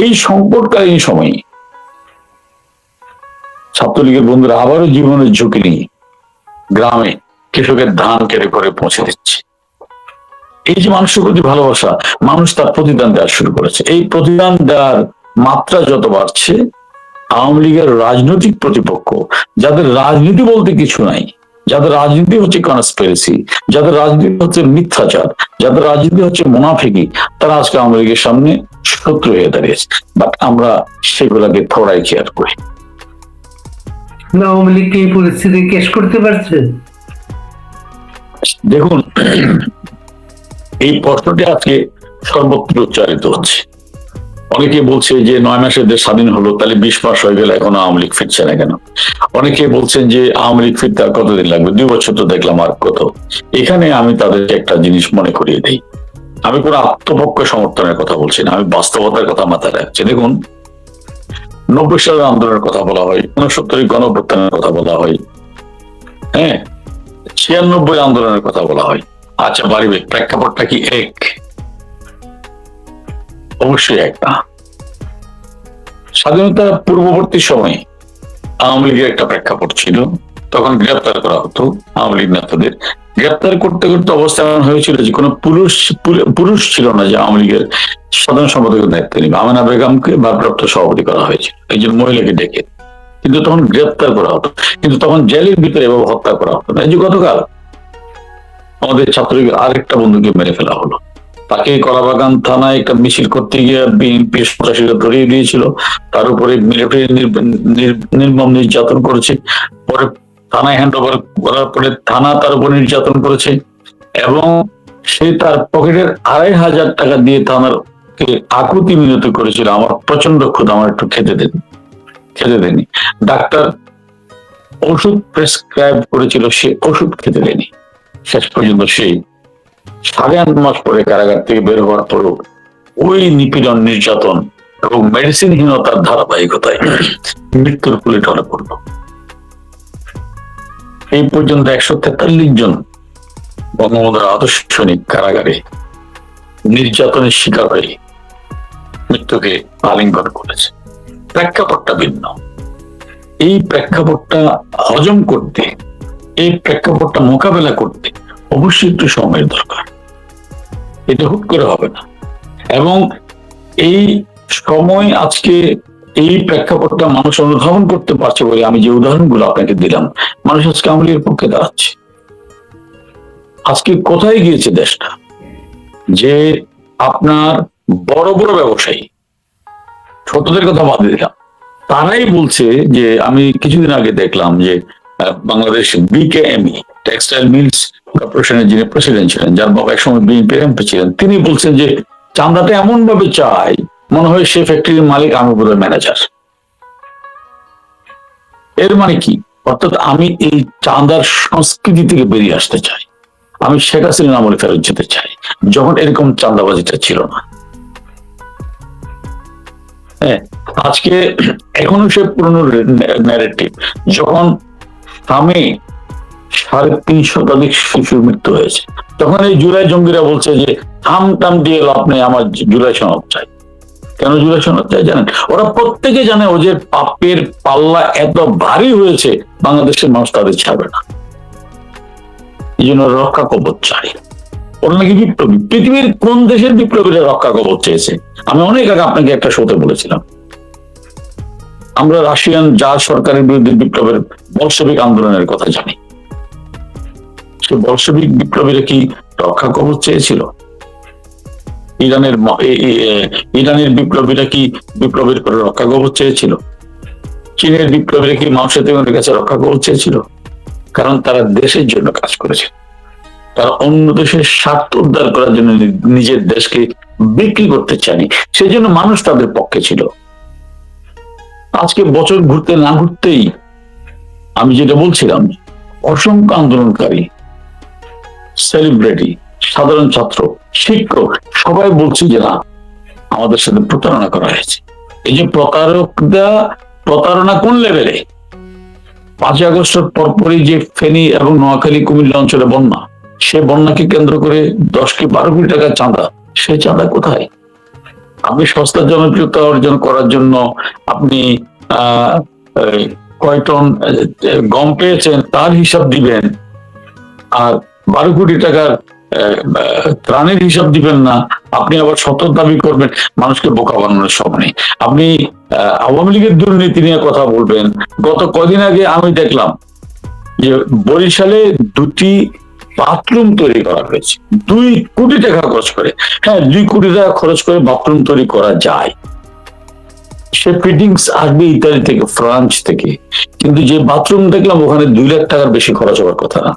এই সংকটকালীন সময়ে ছাত্রলীগের বন্ধুরা আবারও জীবনের ঝুঁকি নিয়ে গ্রামে কৃষকের ধান কেটে করে পৌঁছে দিচ্ছে। এই যে মানুষের প্রতি ভালোবাসা, মানুষ তার প্রতিদান দেওয়া শুরু করেছে। এই প্রতিদান দেওয়ার মাত্রা যত বাড়ছে, আওয়ামী লীগের রাজনৈতিক প্রতিপক্ষ, যাদের রাজনীতি বলতে কিছু নাই, যাদের রাজনীতি হচ্ছে কনস্পিরেসি, যাদের রাজনীতি হচ্ছে মিথ্যাচার, যাদের রাজনীতি হচ্ছে মুনাফিকি, তারা আজকে আওয়ামী লীগের সামনে শত্রু হয়ে দাঁড়িয়েছে। বাট আমরা সেগুলাকে থোড়াই কেয়ার করি। আওয়ামী লীগ এই পরিস্থিতি কেস করতে পারছে? দেখুন, এই প্রশ্নটি আজকে সর্বত্র উচ্চারিত হচ্ছে। অনেকে বলছে যে 9 মাসে দেশ স্বাধীন হলো, তাহলে 20 মাস হয়ে গেল, এখনো আওয়ামী লীগ ফিরছে না কেন? অনেকে বলছেন যে আওয়ামী লীগ ফিরতে আর কতদিন লাগবে, 2 বছর তো দেখলাম, আর কত? এখানে আমি তাদেরকে একটা জিনিস মনে করিয়ে দিই, আমি কোনো আত্মপক্ষ সমর্থনের কথা বলছি না, আমি বাস্তবতার কথা মাথায় রাখছি। দেখুন, 90 সালের আন্দোলনের কথা বলা হয়, 69 গণঅভ্যুত্থানের কথা বলা হয়, হ্যাঁ, 96 আন্দোলনের কথা বলা হয়। আচ্ছা, পারিবারিক প্রেক্ষাপটটা কি এক? অবশ্যই এক না। স্বাধীনতা পূর্ববর্তী সময়ে আওয়ামী লীগের একটা প্রেক্ষাপট ছিল, তখন গ্রেপ্তার করা হতো আওয়ামী লীগ নেতাদের। গ্রেপ্তার করতে করতে অবস্থা এমন হয়েছিল যে কোনো পুরুষ ছিল না যে আওয়ামী লীগের সাধারণ সম্পাদকের দায়িত্ব নিবে। আমেনা বেগমকে ভারপ্রাপ্ত সভাপতি করা হয়েছিল, একজন মহিলাকে ডেকে। কিন্তু তখন গ্রেপ্তার করা হতো, কিন্তু তখন জেলের ভিতরে এভাবে হত্যা করা হতো না। এই যে গতকাল আমাদের ছাত্রলীগের আরেকটা বন্ধুকে মেরে ফেলা হলো, তাকে কলাবাগান থানায় একটা মিছিল করতে গিয়ে বিএনপি সন্ত্রাসীরা ধরিয়ে দিয়েছিল, তার উপরে মিলিটারি নির্মম নির্যাতন করেছে, পরে থানায় হ্যান্ড ওভার করার পরে থানা তার উপর নির্যাতন করেছে, এবং সে তার পকেটের 2500 টাকা দিয়ে থানার আকুতি মিনতি করেছিল, আমার প্রচন্ড ক্ষুধা, আমার একটু খেতে দেনি। ডাক্তার ওষুধ প্রেসক্রাইব করেছিল, সে ওষুধ খেতে দেয়নি। শেষ পর্যন্ত সেই 8.5 মাস পরে কারাগার থেকে বের হওয়ার পরও ওই নিপীড়ন, নির্যাতন এবং মেডিসিনহীনতার ধারাবাহিকতায় মৃত্যুর কুলে ঢলে পড়ল। এই পর্যন্ত 143 জন বঙ্গবন্ধুর আদর্শ সৈনিক কারাগারে নির্যাতনের শিকার হয়ে মৃত্যুকে আলিঙ্গন করেছে। প্রেক্ষাপটটা ভিন্ন। এই প্রেক্ষাপটটা হজম করতে, এই প্রেক্ষাপটটা মোকাবেলা করতে অবশ্যই একটু সময়ের দরকার, এটা হুট করে হবে না। এবং এই সময় আজকে এই প্রেক্ষাপটটা মানুষ অনুধাবন করতে পারছে বলে আমি যে উদাহরণগুলো আপনাকে দিলাম, মানুষ আজকে আওয়ামী লীগের পক্ষে দাঁড়াচ্ছে। আজকে কোথায় গিয়েছে দেশটা, যে আপনার বড় বড় ব্যবসায়ী, ছোটদের কথা বাদ দিলাম, তারাই বলছে যে, আমি কিছুদিন আগে দেখলাম যে বাংলাদেশ বিকেএমই টেক্সটাইল মিলস কর্পোরেশনের যিনি প্রেসিডেন্ট ছিলেন, যার বাবা একসময় বিএনপি এমপি ছিলেন, তিনি বলছেন যে চাঁদাটা এমন ভাবে চাই মনে হয় সে ফ্যাক্টরির মালিক, আমি বোধহয় ম্যানেজার। এর মানে কি? অর্থাৎ আমি এই চাঁদার সংস্কৃতি থেকে বেরিয়ে আসতে চাই, আমি শেখ হাসিনার আমলে ফেরত যেতে চাই, যখন এরকম চাঁদাবাজিটা ছিল না। হ্যাঁ, আজকে এখনো সে পুরনো ন্যারেটিভ। যখন থামে 350 শতাধিক শিশুর মৃত্যু হয়েছে, তখন এই জুলাই জঙ্গিরা বলছে যে থাম দিয়ে লাভ নেই, আমার জুলাই সনদ চাই। কেন জুলাই সনদ চাই জানেন? ওরা প্রত্যেকে জানে ওদের পাপের পাল্লা এত ভারী হয়েছে, বাংলাদেশের মানুষ তাদের ছাড়বে না, এই জন্য রক্ষা কবচ চাই। ওরা নাকি বিপ্লবী। পৃথিবীর কোন দেশের বিপ্লবীরা রক্ষা কবচ চেয়েছে? আমি অনেক আগে আপনাকে একটা শোতে বলেছিলাম, আমরা রাশিয়ান জার সরকারের বিরুদ্ধে বিপ্লবের বলশেবিক আন্দোলনের কথা জানি। সে বলশেবিক বিপ্লবীরা কি রক্ষা কবচ চেয়েছিল? ইরানের বিপ্লবীরা কি বিপ্লবীর করে রক্ষা কবচ চেয়েছিল? চীনের বিপ্লবীরা কি মাও সেতুংয়ের কাছে রক্ষা কবচ চেয়েছিল? কারণ তারা দেশের জন্য কাজ করেছে, তারা অন্য দেশের স্বার্থ উদ্ধার করার জন্য নিজের দেশকে বিক্রি করতে চায়নি, সেই জন্য মানুষ তাদের পক্ষে ছিল। আজকে বছর ঘুরতে না ঘুরতেই আমি যেটা বলছিলাম, অসংখ্য আন্দোলনকারী, সেলিব্রিটি, সাধারণ ছাত্র, শিক্ষক সবাই বলছে যে না, আমাদের সাথে প্রতারণা করা হয়েছে। এই যে প্রতারণা কোন লেভেলে? 5 আগস্টের পরপরই যে ফেনী এবং নোয়াখালী কুমিল্লা অঞ্চলে বন্যা, সে বন্যাকে কেন্দ্র করে 10 কি 12 কোটি টাকা চাঁদা, সেই চাঁদা কোথায়? আপনি সস্তা জনপ্রিয়তা অর্জন করার জন্য আপনি আহ এই কয় টন গম পেয়েছেন তার হিসাব দিবেন, আর 12 কোটি টাকার ত্রাণের হিসাব দিবেন না। আপনি আবার সতত দাবি করবেন, মানুষকে বোকা বানানোর সব নেই। আপনি আওয়ামী লীগের দুর্নীতি নিয়ে কথা বলবেন। গত কদিন আগে আমি দেখলাম যে বরিশালে 2টি বাথরুম তৈরি করা হয়েছে 2 কোটি টাকা খরচ করে। হ্যাঁ, 2 কোটি টাকা খরচ করে বাথরুম তৈরি করা যায়, সে ফিটিংস আসবে ইতালি থেকে, ফ্রান্স থেকে, কিন্তু যে বাথরুম দেখলাম ওখানে 2 লাখ টাকার বেশি খরচ হওয়ার কথা না।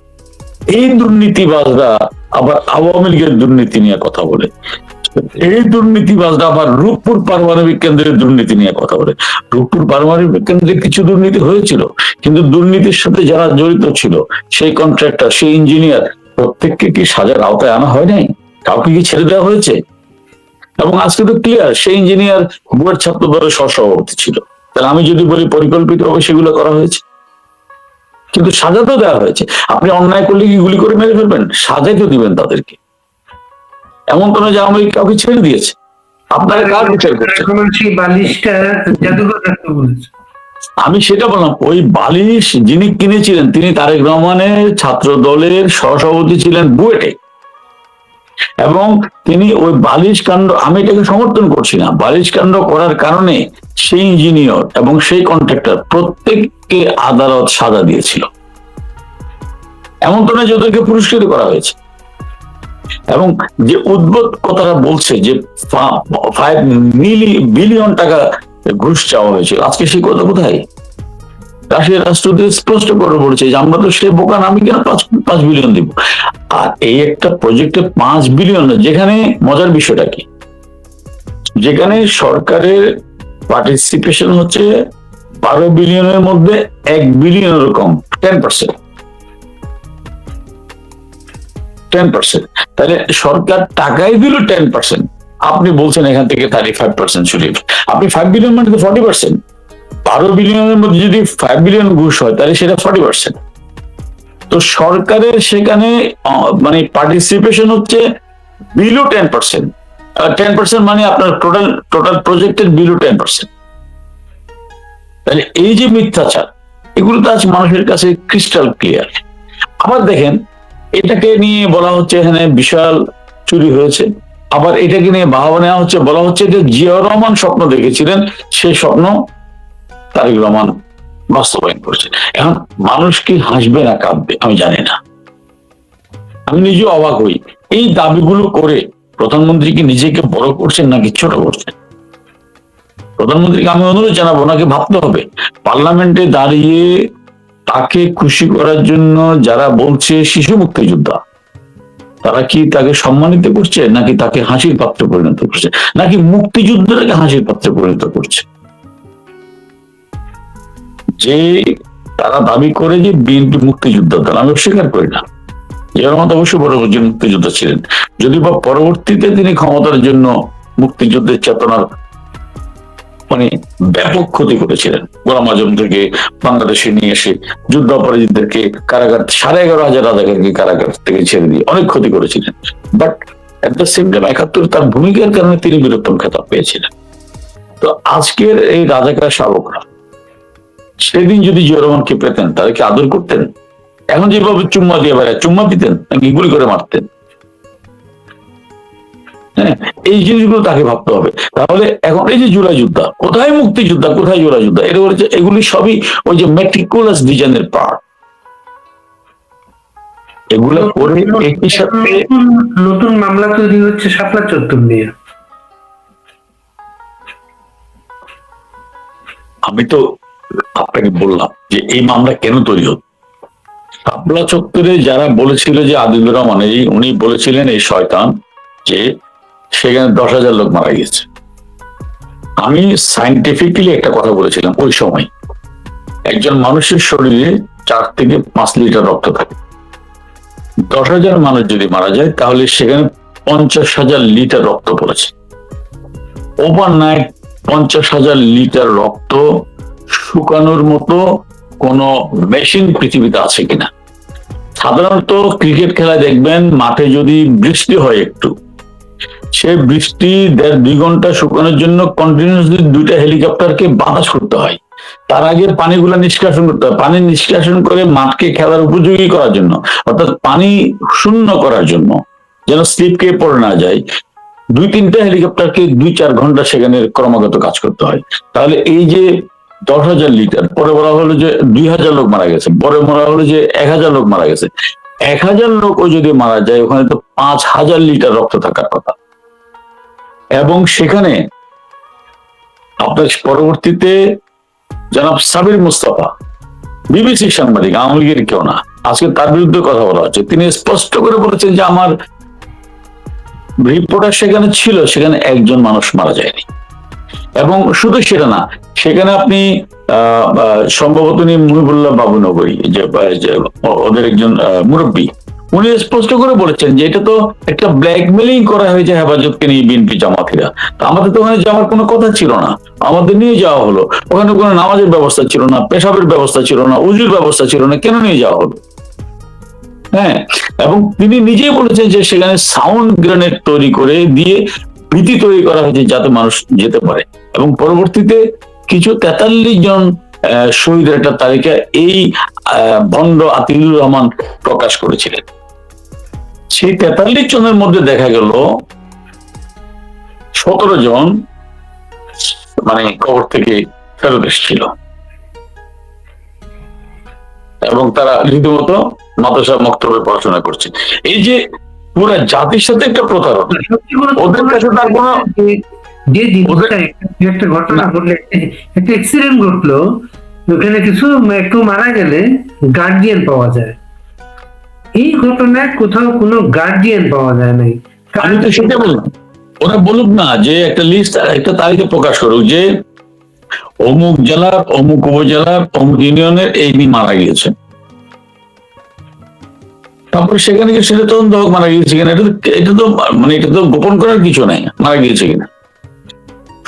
এই দুর্নীতিবাজরা আবার আওয়ামী লীগের দুর্নীতি নিয়ে কথা বলে, এই দুর্নীতিবাজরা আবার রূপপুর পারমাণবিক কেন্দ্রের দুর্নীতি নিয়ে কথা বলে। রূপপুর পারমাণবিক কেন্দ্রে কিছু দুর্নীতি হয়েছিল, কিন্তু দুর্নীতির সাথে যারা জড়িত ছিল, সেই কন্ট্রাক্টর, সেই ইঞ্জিনিয়ার, প্রত্যেককে কি সাজার আওতায় আনা হয় নাই? কাউকে কি ছেড়ে দেওয়া হয়েছে? এবং আজকে তো ক্লিয়ার, সেই ইঞ্জিনিয়ার বুয়েট ছাত্র দলের সহসভাপতি ছিল। তাহলে আমি যদি বলি পরিকল্পিতভাবে সেগুলো করা হয়েছে, কিন্তু সাজা তো দেওয়া হয়েছে। আপনি অন্যায় করলে কি গুলি করে মেরে ফেলবেন? সাজাই তো দিবেন তাদেরকে। এমন তো না যে আওয়ামী লীগ কাউকে ছেড়ে দিয়েছে। আপনারা কার বিচার করছেন? এখন সেই বালিশটা জাদুঘর রাখতে বলেছে। আমি সেটা বললাম, ওই বালিশ যিনি কিনেছিলেন তিনি তারেক রহমানের ছাত্র দলের সহসভাপতি ছিলেন বুয়েটে, এবং তিনি ওই বালিশ কাণ্ড, আমি এটাকে সমর্থন করছি না, বালিশ কাণ্ড করার কারণে সেই ইঞ্জিনিয়ার এবং সেই কন্ট্রাক্টর প্রত্যেককে আদালত সাজা দিয়েছিল। এমন তো না যে ওদেরকে পুরস্কৃত করা হয়েছে। এবং যে উদ্ভট কথাটা বলছে যে 5 বিলিয়ন টাকা ঘুষ চাওয়া হয়েছিল, আজকে সেই কথা কোথায়? রাশিয়ার রাষ্ট্রদূত স্পষ্ট করে বলেছে যে আমরা তো সে বোকা না, আমি কেন 5 বিলিয়ন দিব। আর এই একটা প্রজেক্টে 5 বিলিয়ন, যেখানে মজার বিষয়টা কি, যেখানে সরকারের পার্টিসিপেশন হচ্ছে 12 বিলিয়নের মধ্যে 1 বিলিয়নের কম, 10%। তাহলে সরকার টাকাই দিল 10%, আপনি বলছেন এখান থেকে 35% সরিয়ে। আপনি 5 বিলিয়ন মানে তো 40%। 12 বিলিয়নের মধ্যে যদি 5 বিলিয়ন ঘুষ হয় তাহলে সেটা 40%। তো সরকারের সেখানে মানে পার্টিসিপেশন হচ্ছে বিলো 10%। 10% মানে আপনার টোটাল প্রজেক্টের বিলো 10%। তাহলে এই যে মিথ্যাচার, এগুলো তো আজ মানুষের কাছে ক্রিস্টাল ক্লিয়ার। আবার দেখেন, এটাকে নিয়ে বলা হচ্ছে এখানে বিশাল চুরি হয়েছে, আবার এটাকে নিয়ে বাহবা নেওয়া হচ্ছে, বলা হচ্ছে যে জিয়াউর রহমান স্বপ্ন দেখেছিলেন, সেই স্বপ্ন তারেক রহমান বাস্তবায়ন করছে। এখন মানুষ কি হাসবে না কাঁদবে আমি জানি না। আমি নিজে অবাক হই, এই দাবিগুলো করে প্রধানমন্ত্রী কি নিজেকে বড় করছেন নাকি ছোট করছেন? প্রধানমন্ত্রীকে আমি অনুরোধ জানাবো, ওনাকে ভাবতে হবে, পার্লামেন্টে দাঁড়িয়ে তাকে খুশি করার জন্য যারা বলছে শিশু মুক্তিযোদ্ধা, তারা কি তাকে সম্মানিত করছে, নাকি তাকে হাসির পাত্রে পরিণত করছে, নাকি মুক্তিযুদ্ধটাকে হাসির পাত্রে পরিণত করছে? যে তারা দাবি করে যে বিএনপি মুক্তিযুদ্ধ দল, আমি অস্বীকার করি না, জিয়াউর রহমান অবশ্যই বড় একজন মুক্তিযোদ্ধা ছিলেন, যদি বা পরবর্তীতে তিনি ক্ষমতার জন্য মুক্তিযুদ্ধের চেতনার মানে ব্যাপক ক্ষতি করেছিলেন। গোলাম আজম থেকে বাংলাদেশে নিয়ে এসে যুদ্ধাপরাধীদেরকে কারাগার, 11,500 রাজাকারকে কারাগার থেকে ছেড়ে দিয়ে অনেক ক্ষতি করেছিলেন। But at the same time 71 তার ভূমিকার কারণে তিনি বীরত্তম খেতাব পেয়েছিলেন। তো আজকের এই রাজাকার শাবকরা সেদিন যদি জিয়াউর রহমানকে পেতেন তারা কি আদর করতেন? এখন যেভাবে চুম্মা দিয়ে বেড়ায়, চুম্মা দিতেন নাকি গুলি করে মারতেন? হ্যাঁ, এই জিনিসগুলো তাকে ভাবতে হবে। তাহলে এখন এই যে জুলাই যোদ্ধা, কোথায় মুক্তিযোদ্ধা, কোথায় জুলাই যোদ্ধা? এটা বলেছে এগুলি সবই ওই যে মেট্রিকুলাস ডিজাইনের পার্ট। এগুলো করে একই সাথে নতুন মামলা তৈরি হচ্ছে শাপলা চত্বর নিয়ে। আমি তো আপনাকে বললাম যে এই মামলা কেন তৈরি হচ্ছে। শাপলা চত্বরে যারা বলেছিল যে আদিলুর রহমান, উনি বলেছিলেন এই শয়তান যে সেখানে 10,000 লোক মারা গেছে। আমি সাইন্টিফিক্যালি একটা কথা বলেছিলাম ওই সময়, একজন মানুষের শরীরে 4 থেকে 5 লিটার রক্ত থাকে। 10,000 মানুষ যদি মারা যায় তাহলে সেখানে 50,000 লিটার রক্ত পড়েছে। ওভারনাইট 50,000 লিটার রক্ত শুকানোর মতো কোন মেশিন পৃথিবীতে আছে কিনা? সাধারণত ক্রিকেট খেলায় দেখবেন মাঠে যদি বৃষ্টি হয় একটু, সে বৃষ্টি 1.5-2 ঘন্টা শুকানোর জন্য কন্টিনিউসলি 2টা হেলিকপ্টারকে বাতাস করতে হয়। তার আগে পানিগুলা নিষ্কাশন করতে হয়, পানি নিষ্কাশন করে মাঠকে খেলার উপযোগী করার জন্য, অর্থাৎ পানি শূন্য করার জন্য, যেন স্লিপ খেয়ে পড়ে না যায়। 2-3টা হেলিকপ্টারকে 2-4 ঘন্টা সেখানে ক্রমাগত কাজ করতে হয়। তাহলে এই যে 10,000 লিটার, পরে বলা হলো যে 2,000 লোক মারা গেছে, পরে বলা হলো যে 1,000 লোক মারা গেছে। 1,000 লোকও যদি মারা যায়, ওখানে তো 5,000 লিটার রক্ত থাকার কথা। এবং সেখানে আপনার পরবর্তীতে জনাব সাবির মুস্তাফা, বিবিসি সাংবাদিক, আওয়ামী লীগের কেউ না, আজকে তার বিরুদ্ধে কথা বলা হচ্ছে। তিনি স্পষ্ট করে বলেছেন যে আমার রিপোর্টার সেখানে ছিল, সেখানে একজন মানুষ মারা যায়নি। এবং শুধু সেটা না, সেখানে আপনি সম্ভবত মুহিবুল্লাহ বাবুনগরী, যে ওদের একজন মুরব্বী, উনি স্পষ্ট করে বলেছেন যে এটা তো একটা ব্ল্যাকমেলিং করা হয়েছে হেফাজতকে নিয়ে, বিএনপি জামাতিরা। তো আমাদের তো ওখানে যাওয়ার কোনো কথা ছিল না, আমাদের নিয়ে যাওয়া হলো। ওখানে কোনো নামাজের ব্যবস্থা ছিল না, পেশাবের ব্যবস্থা ছিল না, উজুর ব্যবস্থা ছিল না, কেন নিয়ে যাওয়া হলো? হ্যাঁ, এবং তিনি নিজেই বলেছেন যে সেখানে সাউন্ড গ্রেনেড তৈরি করে দিয়ে ভীতি তৈরি করা হয়েছে যাতে মানুষ যেতে পারে। এবং পরবর্তীতে কিছু 43 জন শহীদের একটা তালিকা এই ভণ্ড আতিউর রহমান প্রকাশ করেছিলেন। সেই 43 জনের মধ্যে দেখা গেল 17 জন মানে কবর থেকে ফেরত এসেছিল, এবং তারা রীতিমতো মাদ্রাসা মক্তবে পড়াশোনা করছে। এই যে পুরো জাতির সাথে একটা প্রতারণা, ওদের কাছে তার কোনো যে জিনিসটা একটা ঘটনা ঘটলে, একটা অ্যাক্সিডেন্ট ঘটলো, ওখানে কিছু একটু মারা গেলে গার্জিয়ান পাওয়া যায়। এই ঘটনায় কোথাও কোনো গার্জিয়ান পাওয়া যায় নাই। আমি তো সেটা বললাম, ওরা বলুক না যে একটা লিস্ট, একটা তালিকা প্রকাশ করুক যে অমুক জেলার, অমুক উপজেলার, অমুক ইউনিয়নের এই মারা গিয়েছে। তারপর সেখানে গিয়ে সেটা তদন্ত হোক মারা গিয়েছে কিনা। এটা তো মানে এটা তো গোপন করার কিছু নাই, মারা গিয়েছে কিনা।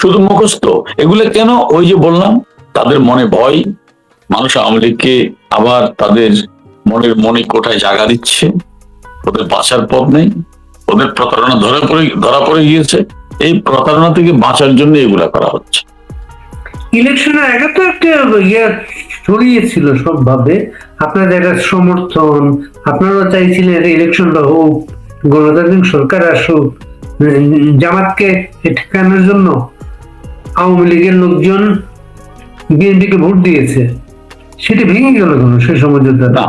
শুধু মুখস্থ এগুলো কেন? ওই যে বললাম, তাদের মনে ভয়, মানুষ আওয়ামী লীগকে আবার তাদের মনে কোঠায় জায়গা দিচ্ছে, ওদের বাঁচার পথ নেই, ওদের প্রতারণা ধরা পড়ে গিয়েছে। এই প্রতারণা থেকে বাঁচার জন্য এগুলা করা হচ্ছে। ইলেকশনের আগে তো একটা ছড়িয়েছিল সবভাবে আপনাদের একটা সমর্থন, আপনারা চাইছিলেন ইলেকশনটা হোক, গণতান্ত্রিক সরকার আসুক, জামাতকে ঠেকানোর জন্য আওয়ামী লীগের লোকজন বিএনপিকে ভোট দিয়েছে। সেটা ভেঙে গেল কেন সেই সমঝোতা? না,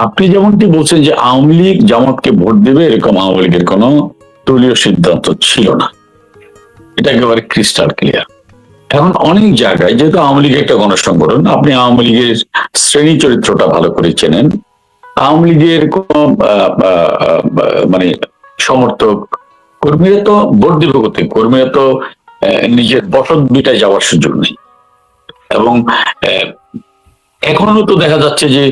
আপনি যেমনটি বলছেন যে আওয়ামী লীগ জামাতকে ভোট দেবে, এরকম আওয়ামী লীগের কোনো দলীয় সিদ্ধান্ত ছিল না, এটা একেবারে ক্রিস্টাল ক্লিয়ার। এখন অনেক জায়গায়, যেহেতু আওয়ামী লীগ একটা গণসংগঠন, আপনি আওয়ামী লীগের শ্রেণী চরিত্রটা ভালো করে চেনেন। আওয়ামী লীগের কোন মানে সমর্থক কর্মীরা তো ভোট দিবে কোথায়? কর্মীরা তো নিজের বসত ভিটায় যাওয়ার সুযোগ নেই। এবং এখনো তো দেখা যাচ্ছে যে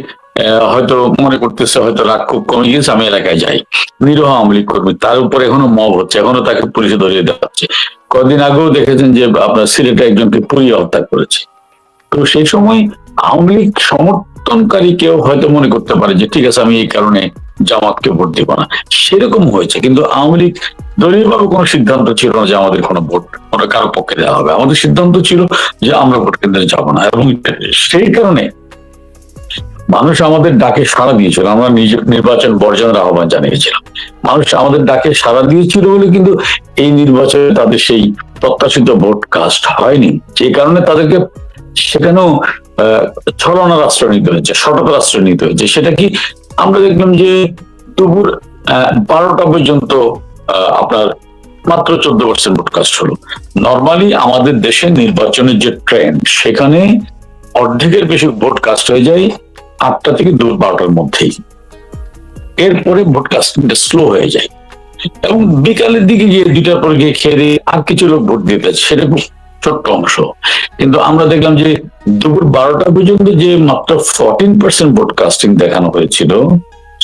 হয়তো মনে করতেছে হয়তো রাগ খুব কমে গেছে, আমি এলাকায় যাই, নিরীহ আওয়ামী লীগ কর্মী, তার উপর এখনো মব হচ্ছে, এখনো তাকে পুলিশে ধরিয়ে দেওয়া হচ্ছে। কয়েকদিন আগেও দেখেছেন যে আপনার সিলেটে একজনকে পুড়িয়ে হত্যা করেছে। তো সেই সময় আওয়ামী লীগ সমর্থনকারী কেউ হয়তো মনে করতে পারে যে ঠিক আছে, আমি এই কারণে জামাতকে ভোট দিব না, সেরকম হয়েছে। কিন্তু আওয়ামী লীগ দলীয়ভাবে কোনো সিদ্ধান্ত ছিল না যে আমাদের কোনো ভোট কোনো কারো পক্ষে দেওয়া হবে। আমাদের সিদ্ধান্ত ছিল যে আমরা ভোট কেন্দ্রে যাব না, এবং সেই কারণে মানুষ আমাদের ডাকে সাড়া দিয়েছিল। আমরা নির্বাচন বর্জনের আহ্বান জানিয়েছিলাম, মানুষ আমাদের ডাকে সাড়া দিয়েছিল বলে কিন্তু এই নির্বাচনে তাদের সেই প্রত্যাশিত ভোট কাস্ট হয়নি। সেই কারণে তাদেরকে সেখানেও ছলনা রাষ্ট্র নিতে হয়েছে, সততা রাষ্ট্র নিতে হয়েছে। সেটা কি আমরা দেখলাম যে দুপুর 12টা পর্যন্ত আপনার মাত্র 14% ভোট কাস্ট হলো। নর্মালি আমাদের দেশে নির্বাচনের যে ট্রেন্ড, সেখানে অর্ধেকের বেশি ভোট কাস্ট হয়ে যায় 8টা থেকে 12টার মধ্যেই। এরপরে ভোট কাস্টিংটা স্লো হয়ে যায়, এবং বিকালের দিকে গিয়ে 2টার পর গিয়ে খেয়ে দিয়ে আর কিছু লোক ভোট দিতে, সেটা খুব ছোট্ট অংশ। কিন্তু আমরা দেখলাম যে দুপুর 12টা পর্যন্ত যে মাত্র 14% ভোট কাস্টিং দেখানো হয়েছিল,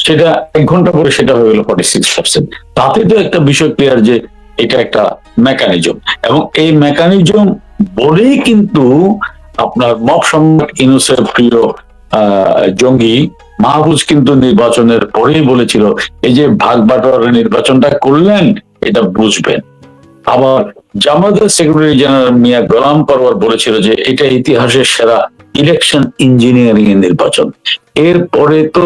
সেটা 1 ঘন্টা পরে সেটা হয়ে গেল 46%। তাতে তো একটা বিষয় ক্লিয়ার যে এটা একটা মেকানিজম, এবং এই মেকানিজম বলেই কিন্তু আপনার মব সম্রাট ইউনূসের প্রিয় জঙ্গি মাহফুজ কিন্তু নির্বাচনের পরেই বলেছিল, এই যে ভাগ বাটোয়ারা নির্বাচনটা করলেন, এটা বুঝবেন, আবার জামাতের সেক্রেটারি জেনারেল মিয়া গোলাম পরওয়ার বলেছিল যে এটা ইতিহাসের সেরা ইলেকশন ইঞ্জিনিয়ারিং এর নির্বাচন। এরপরে তো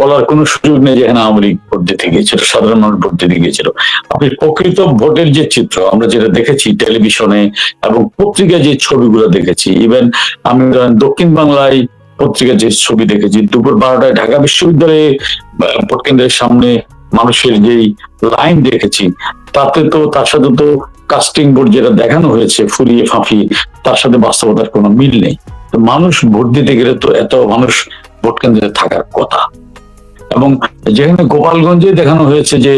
বলার কোনো সুযোগ নেই যেখানে আওয়ামী লীগ ভোট দিতে গিয়েছিল, সাধারণ মানুষ ভোট দিতে গিয়েছিল। আপনি প্রকৃত ভোটের যে চিত্র আমরা যেটা দেখেছি টেলিভিশনে এবং পত্রিকায় যে ছবিগুলো দেখেছি, ইভেন আমি দক্ষিণ বাংলায় পত্রিকার যে ছবি দেখেছি, দুপুর 12টায় ঢাকা বিশ্ববিদ্যালয়ে ভোট কেন্দ্রের সামনে মানুষের যেই লাইন দেখেছি, তাতে তো তার সাথে তো কাস্টিং বোর্ড যেটা দেখানো হয়েছে ফুলিয়ে ফাঁপিয়ে, তার সাথে বাস্তবতার কোনো মিল নেই। তো মানুষ ভোট দিতে গেলে তো এত মানুষ ভোট কেন্দ্রে থাকার কথা। এবং যেখানে গোপালগঞ্জে দেখানো হয়েছে যে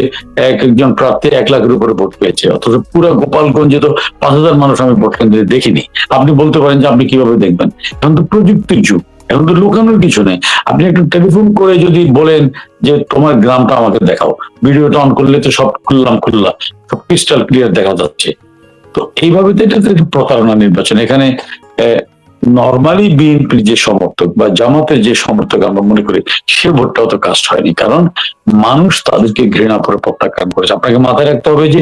একজন প্রার্থী 1 লাখের উপরে ভোট পেয়েছে, অথচ পুরো গোপালগঞ্জে তো 5,000 মানুষ আমি ভোট কেন্দ্রে দেখিনি। আপনি বলতে পারেন যে আপনি কিভাবে দেখবেন, এখন তো প্রযুক্তির যুগ, এখন তো লুকানোর কিছু নেই। আপনি একটু টেলিফোন করে যদি বলেন যে তোমার গ্রামটা আমাকে দেখাও, ভিডিওটা অন করলে তো সব খুললাম সব ক্রিস্টাল ক্লিয়ার দেখা যাচ্ছে। তো এইভাবে তো এটা তো একটি প্রতারণা নির্বাচন। এখানে নর্মালি বিএনপির যে সমর্থক বা জামাতের যে সমর্থক আমরা মনে করি সে ভোটটাও তো কাস্ট হয়নি, কারণ মানুষ তাদেরকে ঘৃণা করে প্রত্যাখ্যান করেছে। আপনাকে মাথায় রাখতে হবে যে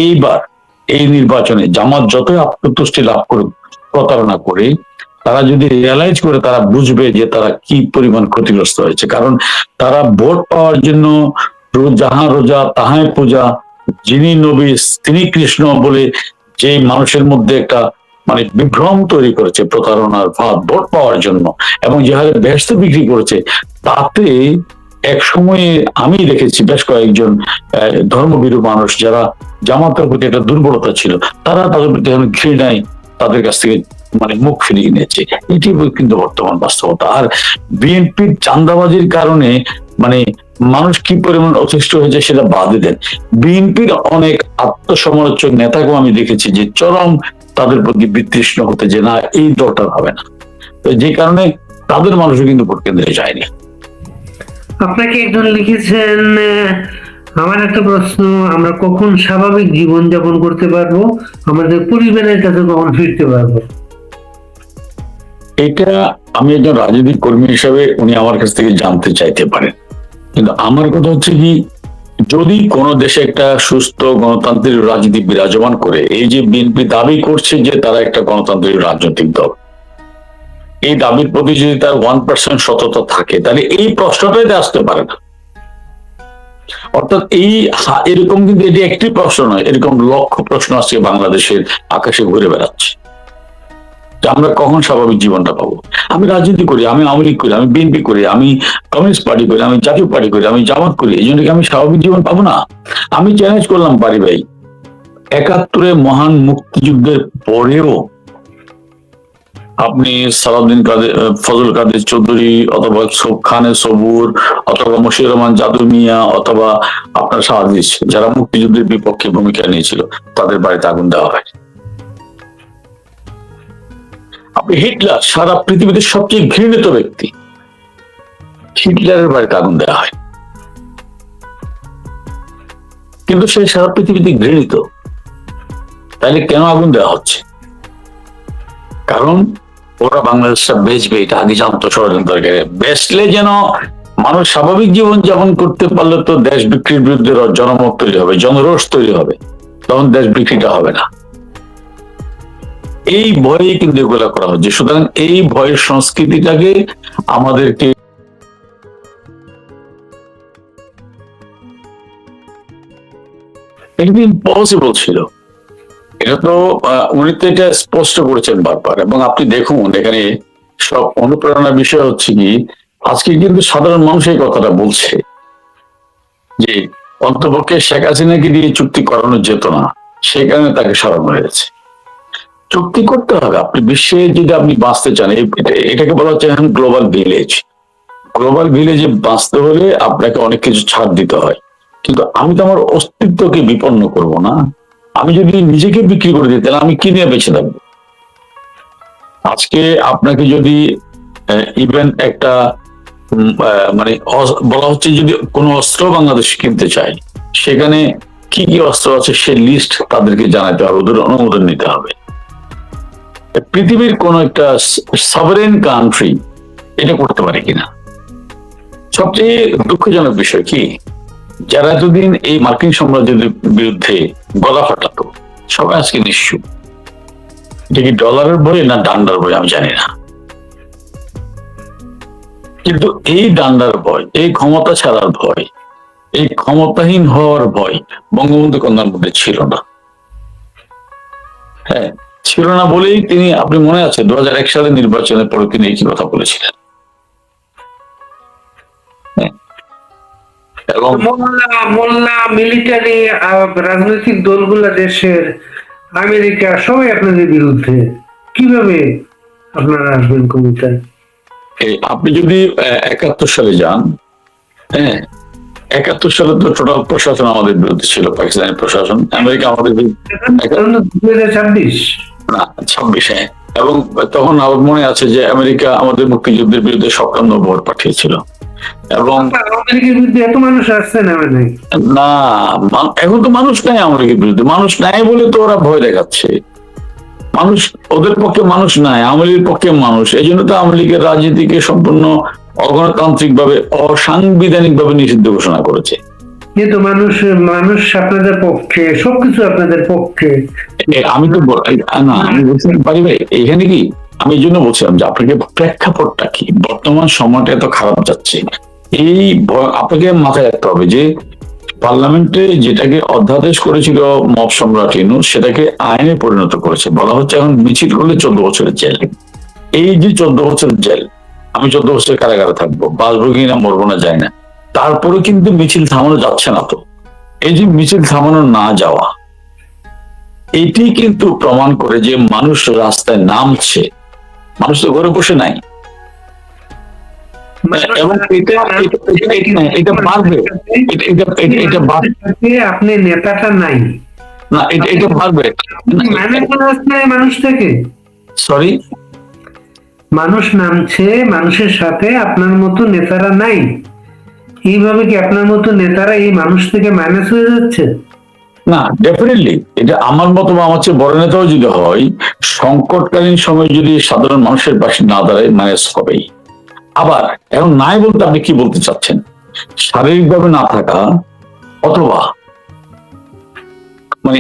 এইবার এই নির্বাচনে জামাত যতই আত্মতুষ্টি লাভ করুক প্রতারণা করে, তারা যদি রিয়ালাইজ করে তারা বুঝবে যে তারা কি পরিমাণ ক্ষতিগ্রস্ত হয়েছে। কারণ তারা ভোট পাওয়ার জন্য যাহা রোজা তাহাই পূজা, যিনি নবী তিনি কৃষ্ণ বলে যে মানুষের মধ্যে একটা মানে বিভ্রম তৈরি করেছে প্রতারণার ফাঁদ ভোট পাওয়ার জন্য, এবং যে হারে বেহেশত বিক্রি করেছে, তাতে এক সময়ে আমি দেখেছি বেশ কয়েকজন ধর্মভীরু মানুষ যারা জামাতের প্রতি একটা দুর্বলতা ছিল, তারা তাদের প্রতি এখন ঘৃণায় তাদের কাছ থেকে মানে মুখ ফিরিয়ে নিয়েছে। এটি কিন্তু বর্তমান বাস্তবতা। আর বিএনপির চাঁদাবাজির কারণে মানে মানুষ কি পরিমাণ অতিষ্ঠ হয়েছে সেটা বাদে দেন, বিএনপির অনেক আত্মসমালোচক নেতাকেও আমি দেখেছি যে চরম তাদের প্রতি বিতৃষ্ণ হতে, যে না এই দলটা হবে না, তো যে কারণে তাদের মানুষও কিন্তু ভোট কেন্দ্রে যায়নি। আপনাকে একজন লিখেছেন, আমার একটা প্রশ্ন, আমরা কখন স্বাভাবিক জীবন যাপন করতে পারবো, আমাদের পরিবারের কাছে কখন ফিরতে পারবো? এটা আমি একজন রাজনৈতিক কর্মী হিসাবে উনি আমার কাছ থেকে জানতে চাইতে পারেন, কিন্তু আমার কথা হচ্ছে কি, যদি কোন দেশে একটা সুস্থ গণতান্ত্রিক রাজনীতি বিরাজমান করে, এই যে বিএনপি দাবি করছে যে তারা একটা গণতান্ত্রিক রাজনৈতিক দল, এই দাবির প্রতি যদি তার 1% সততা থাকে, তাহলে এই প্রশ্নটাই আসতে পারে না। অর্থাৎ এরকম কিন্তু এটি একটি প্রশ্ন নয়, এরকম লক্ষ প্রশ্ন আজকে বাংলাদেশের আকাশে ঘুরে বেড়াচ্ছে। আমরা কখন স্বাভাবিক জীবনটা পাবো? আমি রাজনীতি করি, আমি আওয়ামী লীগ করি, আমি বিএনপি করি, আমি কমিউনিস্ট পার্টি করি, আমি জাতীয় পার্টি করি, আমি জামাত করি, এই জন্য কি আমি স্বাভাবিক জীবন পাবো না? আমি চ্যালেঞ্জ করলাম পারি ভাই, 71-এ মহান মুক্তিযুদ্ধের পরেও আপনি সালাউদ্দিন কাদের, ফজল কাদের চৌধুরী, অথবা খানে সবুর, অথবা মশিউর রহমান জাদু মিয়া, অথবা আপনার শাহাদিস, যারা মুক্তিযুদ্ধের বিপক্ষে ভূমিকা নিয়েছিল, তাদের বাড়িতে আগুন দেওয়া হয়। আপনি হিটলার, সারা পৃথিবীতে সবচেয়ে ঘৃণিত ব্যক্তি, হিটলারের বাড়িতে আগুন দেওয়া হয়, কিন্তু সে সারা পৃথিবীতে ঘৃণিত। তাইলে কেন আগুন দেওয়া হচ্ছে? কারণ ওরা বাংলাদেশটা বেচবে, এটা আগে জানতো ষড়যন্ত্রকারী। বেচলে যেন মানুষ স্বাভাবিক জীবন যাপন করতে পারলে তো দেশ বিক্রির বিরুদ্ধে জনমত তৈরি হবে, জনরোষ তৈরি হবে, তখন দেশ বিক্রিটা হবে না। এই ভয়ে কিন্তু এগুলা করা হচ্ছে। সুতরাং এই ভয়ের সংস্কৃতিটাকে আমাদেরকে ইম্পসিবল ছিল, এটা তো উনি তো এটা স্পষ্ট করেছেন বারবার। এবং আপনি দেখুন এখানে সব অনুপ্রেরণার বিষয় হচ্ছে কি, আজকে কিন্তু সাধারণ মানুষ এই কথাটা বলছে যে অন্তপক্ষে শেখ হাসিনাকে দিয়ে চুক্তি করানো যেত না, সেই কারণে তাকে সরানো হয়েছে। চুক্তি করতে হবে, আপনি বিশ্বে যদি আপনি বাঁচতে চান, এটাকে বলা হচ্ছে এখন গ্লোবাল ভিলেজ। গ্লোবাল ভিলেজে বাঁচতে হলে আপনাকে অনেক কিছু ছাড় দিতে হয়, কিন্তু আমি তো আমার অস্তিত্বকে বিপন্ন করব না। আমি যদি নিজেকে বিক্রি করে দিই তাহলে আমি কি নিয়ে বেঁচে থাকবো? আজকে আপনাকে যদি ইভেন একটা মানে বলা হচ্ছে যদি কোনো অস্ত্র বাংলাদেশ কিনতে চায়, সেখানে কি কি অস্ত্র আছে সে লিস্ট তাদেরকে জানাতে হবে, ওদের অনুমোদন নিতে হবে। পৃথিবীর কোন একটা সভারেন কান্ট্রি এটা করতে পারে কিনা? সবচেয়ে দুঃখজনক বিষয় কি, যারা এতদিন এই মার্কিন সাম্রাজ্যের বিরুদ্ধে গলা ফাটাতো, সবাই আজকে নিশ্চুপ। এটা কি ডলারের ভয় না ডান্ডার ভয় আমি জানি না, কিন্তু এই ডান্ডার ভয়, এই ক্ষমতা ছাড়ার ভয়, এই ক্ষমতাহীন হওয়ার ভয় বঙ্গবন্ধু কন্যার মধ্যে ছিল না। হ্যাঁ, ছিল না বলেই তিনি, আপনি মনে আছে 2001 সালে নির্বাচনের পরে তিনি একই কথা বলেছিলেন। হ্যাঁ, এবং মোল্লা মিলিটারি রাজনৈতিক দলগুলা দেশের, আমেরিকা সবাই আপনাদের বিরুদ্ধে, কিভাবে আপনারা আসবেন ক্ষমতায়? আপনি যদি 71 সালে যান, হ্যাঁ 71 সালে তো টোটাল প্রশাসন আমাদের বিরুদ্ধে ছিল, পাকিস্তানি প্রশাসন, আমেরিকা আমাদের বিরুদ্ধে, 2026 না 26, হ্যাঁ। এবং তখন আমার মনে আছে যে আমেরিকা আমাদের মুক্তিযুদ্ধের বিরুদ্ধে সপ্তাহ ভোট পাঠিয়েছিল। এবং আমেরিকার বিরুদ্ধে এত মানুষ আসছে না নাই? না, এখন তো মানুষ নাই আমেরিকার বিরুদ্ধে, মানুষ নাই বলে তো ওরা ভয় দেখাচ্ছে। মানুষ, ওদের পক্ষে মানুষ নাই, আওয়ামী লীগের পক্ষে মানুষ, এই জন্য তো আওয়ামী লীগের রাজনীতিকে সম্পূর্ণ অগণতান্ত্রিক ভাবে, অসাংবিধানিক ভাবে নিষিদ্ধ ঘোষণা করেছে। কিন্তু মানুষ মানুষ আপনাদের পক্ষে, সবকিছু আপনাদের পক্ষে। আমি তো না, আমি বলতে পারি ভাই, এখানে কি আমি এই জন্য বলছিলাম যে আপনাকে প্রেক্ষাপটটা কি, বর্তমান সময়টা এত খারাপ যাচ্ছে, এই আপনাকে মাথায় রাখতে হবে যে পার্লামেন্টে যেটাকে অধ্যাদেশ করেছিল মব সম্রাট ইউনূস, সেটাকে আইনে পরিণত করেছে। বলা হচ্ছে এখন মিছিল করলে 14 বছরের জেল। এই যে 14 বছরের জেল, আমি 14 বছর কারাগারে থাকবো, বাঁচবো কিনা মরবো না যায় না, তারপরে কিন্তু মিছিল থামানো যাচ্ছে না। তো এই যে মিছিল থামানো না যাওয়া, এটি কিন্তু প্রমাণ করে যে মানুষ রাস্তায় নামছে, মানুষ তো ঘরে বসে নাই। এবং এটা বাড়বে, আপনি নেতাটা নাই না, এটা বাড়বে মানুষ থেকে, সরি, মানুষ নামছে, মানুষের সাথে আপনার মতো নেতারা নাই। এইভাবে কি আপনার মতো নেতারা এই মানুষ থেকে মাইনাস হয়ে যাচ্ছে? না, ডেফিনেটলি এটা আমার মতো বা আমার চেয়ে বড় নেতাও যদি হয়, সংকটকালীন সময় যদি সাধারণ মানুষের পাশে না দাঁড়ায়, মাইনাস হবেই। আবার এখন নাই বলতে আপনি কি বলতে চাচ্ছেন? শারীরিকভাবে না থাকা, অথবা মানে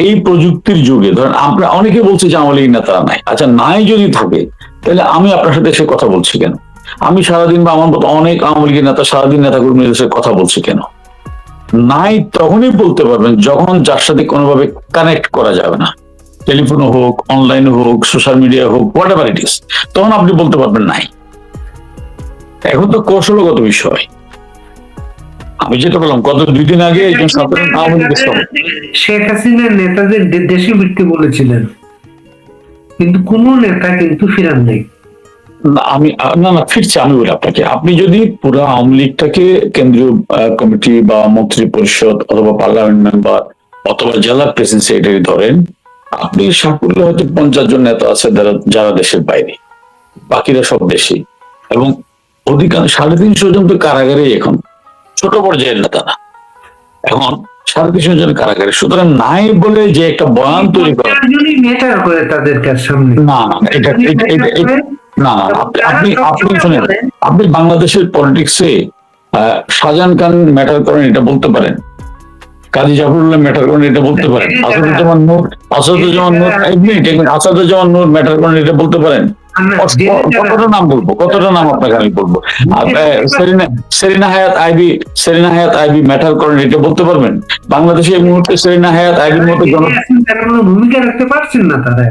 এই প্রযুক্তির যুগে ধরেন আমরা অনেকে বলছে যে আওয়ামী লীগ নেতারা নাই, আচ্ছা নাই যদি থাকে তাহলে আমি আপনার সাথে এসে কথা বলছি কেন? আমি সারাদিন বা আমার মতো অনেক আওয়ামী লীগের নেতা সারাদিন নেতা কর্মীদের সাথে কথা বলছি কেন? নাই তখনই বলতে পারবেন যখন যার সাথে কোনোভাবে কানেক্ট করা যাবে না, টেলিফোন হোক, অনলাইনে হোক, সোশ্যাল মিডিয়া হোক, হোয়াট এভার ইট ইজ, তখন আপনি বলতে পারবেন নাই। এখন তো কৌশলগত বিষয়। আমি যেটা বললাম, গত 2 দিন আগে একজন সাধারণ আওয়ামী লীগের শেখ হাসিনার নেতাদের দেশে ফিরতে বলেছিলেন, কিন্তু কোন নেতা কিন্তু ফিরান নাই। আমি না না ফিরছে, আমি বলি আপনাকে, আপনি যদি পুরো আওয়ামী লীগটাকে কেন্দ্রীয় কমিটি বা মন্ত্রী পরিষদ অথবা পার্লামেন্ট মেম্বার অথবা জেলা প্রেসিডেন্ট সেক্রেটারি ধরেন, আপনি সাকুল্য হয়তো 50 জন নেতা আছে যারা দেশের বাইরে, বাকিরা সব দেশে, এবং অধিকাংশ 350 জন তো কারাগারে, এখন ছোট পর্যায়ের নেতা না, এখন 350 জন কারাগারে। সুতরাং নাই বলে যে একটা বয়ান তৈরি করা মেটার করে তাদের সামনে, না না, এটা না না, আপনি আপনি শুনেন, আপনি বাংলাদেশের পলিটিক্সে শাহজাহান খান ম্যাটার করেন এটা বলতে পারেন, কাজী জাফরুল্লাহ ম্যাটার করেন এটা বলতে পারেন, আসাদুজ্জামান নূর ম্যাটার করেন এটা বলতে পারেন? কতটা নাম বলবো, কতটা নাম আপনাকে আমি বলবো? সেরিনা হায়াত আইবি ম্যাটার করেন এটা বলতে পারবেন? বাংলাদেশে এই মুহূর্তে সেরিনা হায়াত আইবির মতো ভূমিকা রাখতে পারছেন না তারা।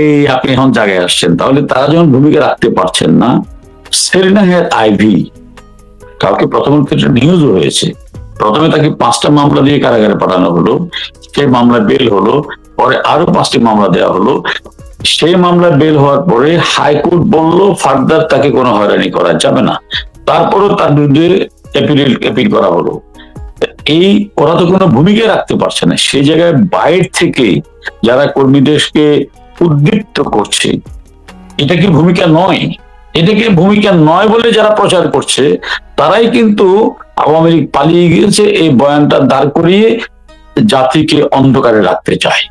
এই আপনি এখন জায়গায় আসছেন, তাহলে তারা যখন ভূমিকা রাখতে পারছেন না, সেরিনা হায়াত আইবি কাউকে প্রথমত নিউজও হয়েছে, প্রথমে তাকে 5টা মামলা দিয়ে কারাগারে পাঠানো হলো, সেই মামলায় বেল হলো, পরে আরো 5টি মামলা দেওয়া হলো, সেই মামলা বেল হওয়ার পরে হাইকোর্ট বললো ফার্দার তাকে কোনো হয়রানি করা যাবে না, তারপরও তার বিরুদ্ধে অ্যাপিল করা হলো। এই ওরা তো কোনো ভূমিকা রাখতে পারছে না, সেই জায়গায় বাইরে থেকে যারা কর্মীদেরকে উদ্দীপ্ত করছে, এটা কি ভূমিকা নয়? এটাকে ভূমিকা নয় বলে যারা প্রচার করছে, তারাই কিন্তু আওয়ামী লীগ পালিয়ে গিয়েছে এই বয়ানটা দাঁড় করিয়ে জাতিকে অন্ধকারে রাখতে চায়।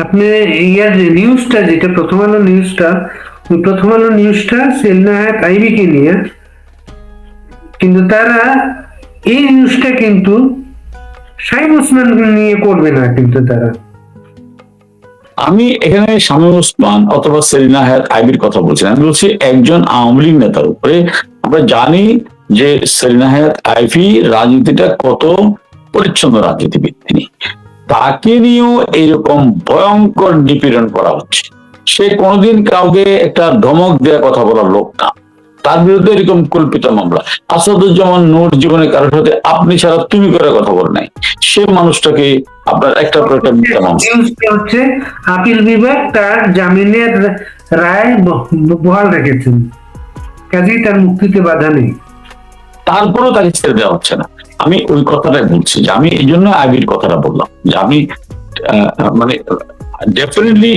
আপনি ইয়ার নিউজটা, যেটা প্রথম আলো নিউজটা সেলিনা হায়াত আইবিকে নিয়ে, কিন্তু তারা এই নিউজটা কিন্তু শামীম ওসমান নিয়ে করবে না কিন্তু তারা। আমি এখানে শামীম ওসমান অথবা সেলিনা হায়াৎ আইবির কথা বলছি না। আমি বলছি একজন আওয়ামী লীগ নেতার উপরে। আমরা জানি যে সেলিনা হায়াৎ আইভি রাজনীতিটা কত পরিচ্ছন্ন রাজনীতিবিদ তিনি, তাকে নিয়েও এরকম ভয়ঙ্কর নিপীড়ন করা হচ্ছে। সে কোনোদিন কাউকে একটা ধমক দেওয়ার কথা বলার লোক না, তার বিরুদ্ধে এরকম কল্পিত মামলা। আসাদুজ্জামান নূর জীবনে কারোর সাথে আপনি ছাড়া তুমি করে কথা বলে নাই, সে মানুষটাকে আপনার একটা পর একটা মিথ্যা মামলা। নিউজটা হচ্ছে আপিল বিভাগ তার জামিনের রায় বহাল রেখেছেন, কাজেই তার মুক্তিতে বাধা নেই। তারপরেও তাকে ছেড়ে দেওয়া হচ্ছে না। আমি ওই কথাটাই বলছি যে আমি এই জন্য আবির কথাটা বললাম যে আমি মানে ডেফিনেটলি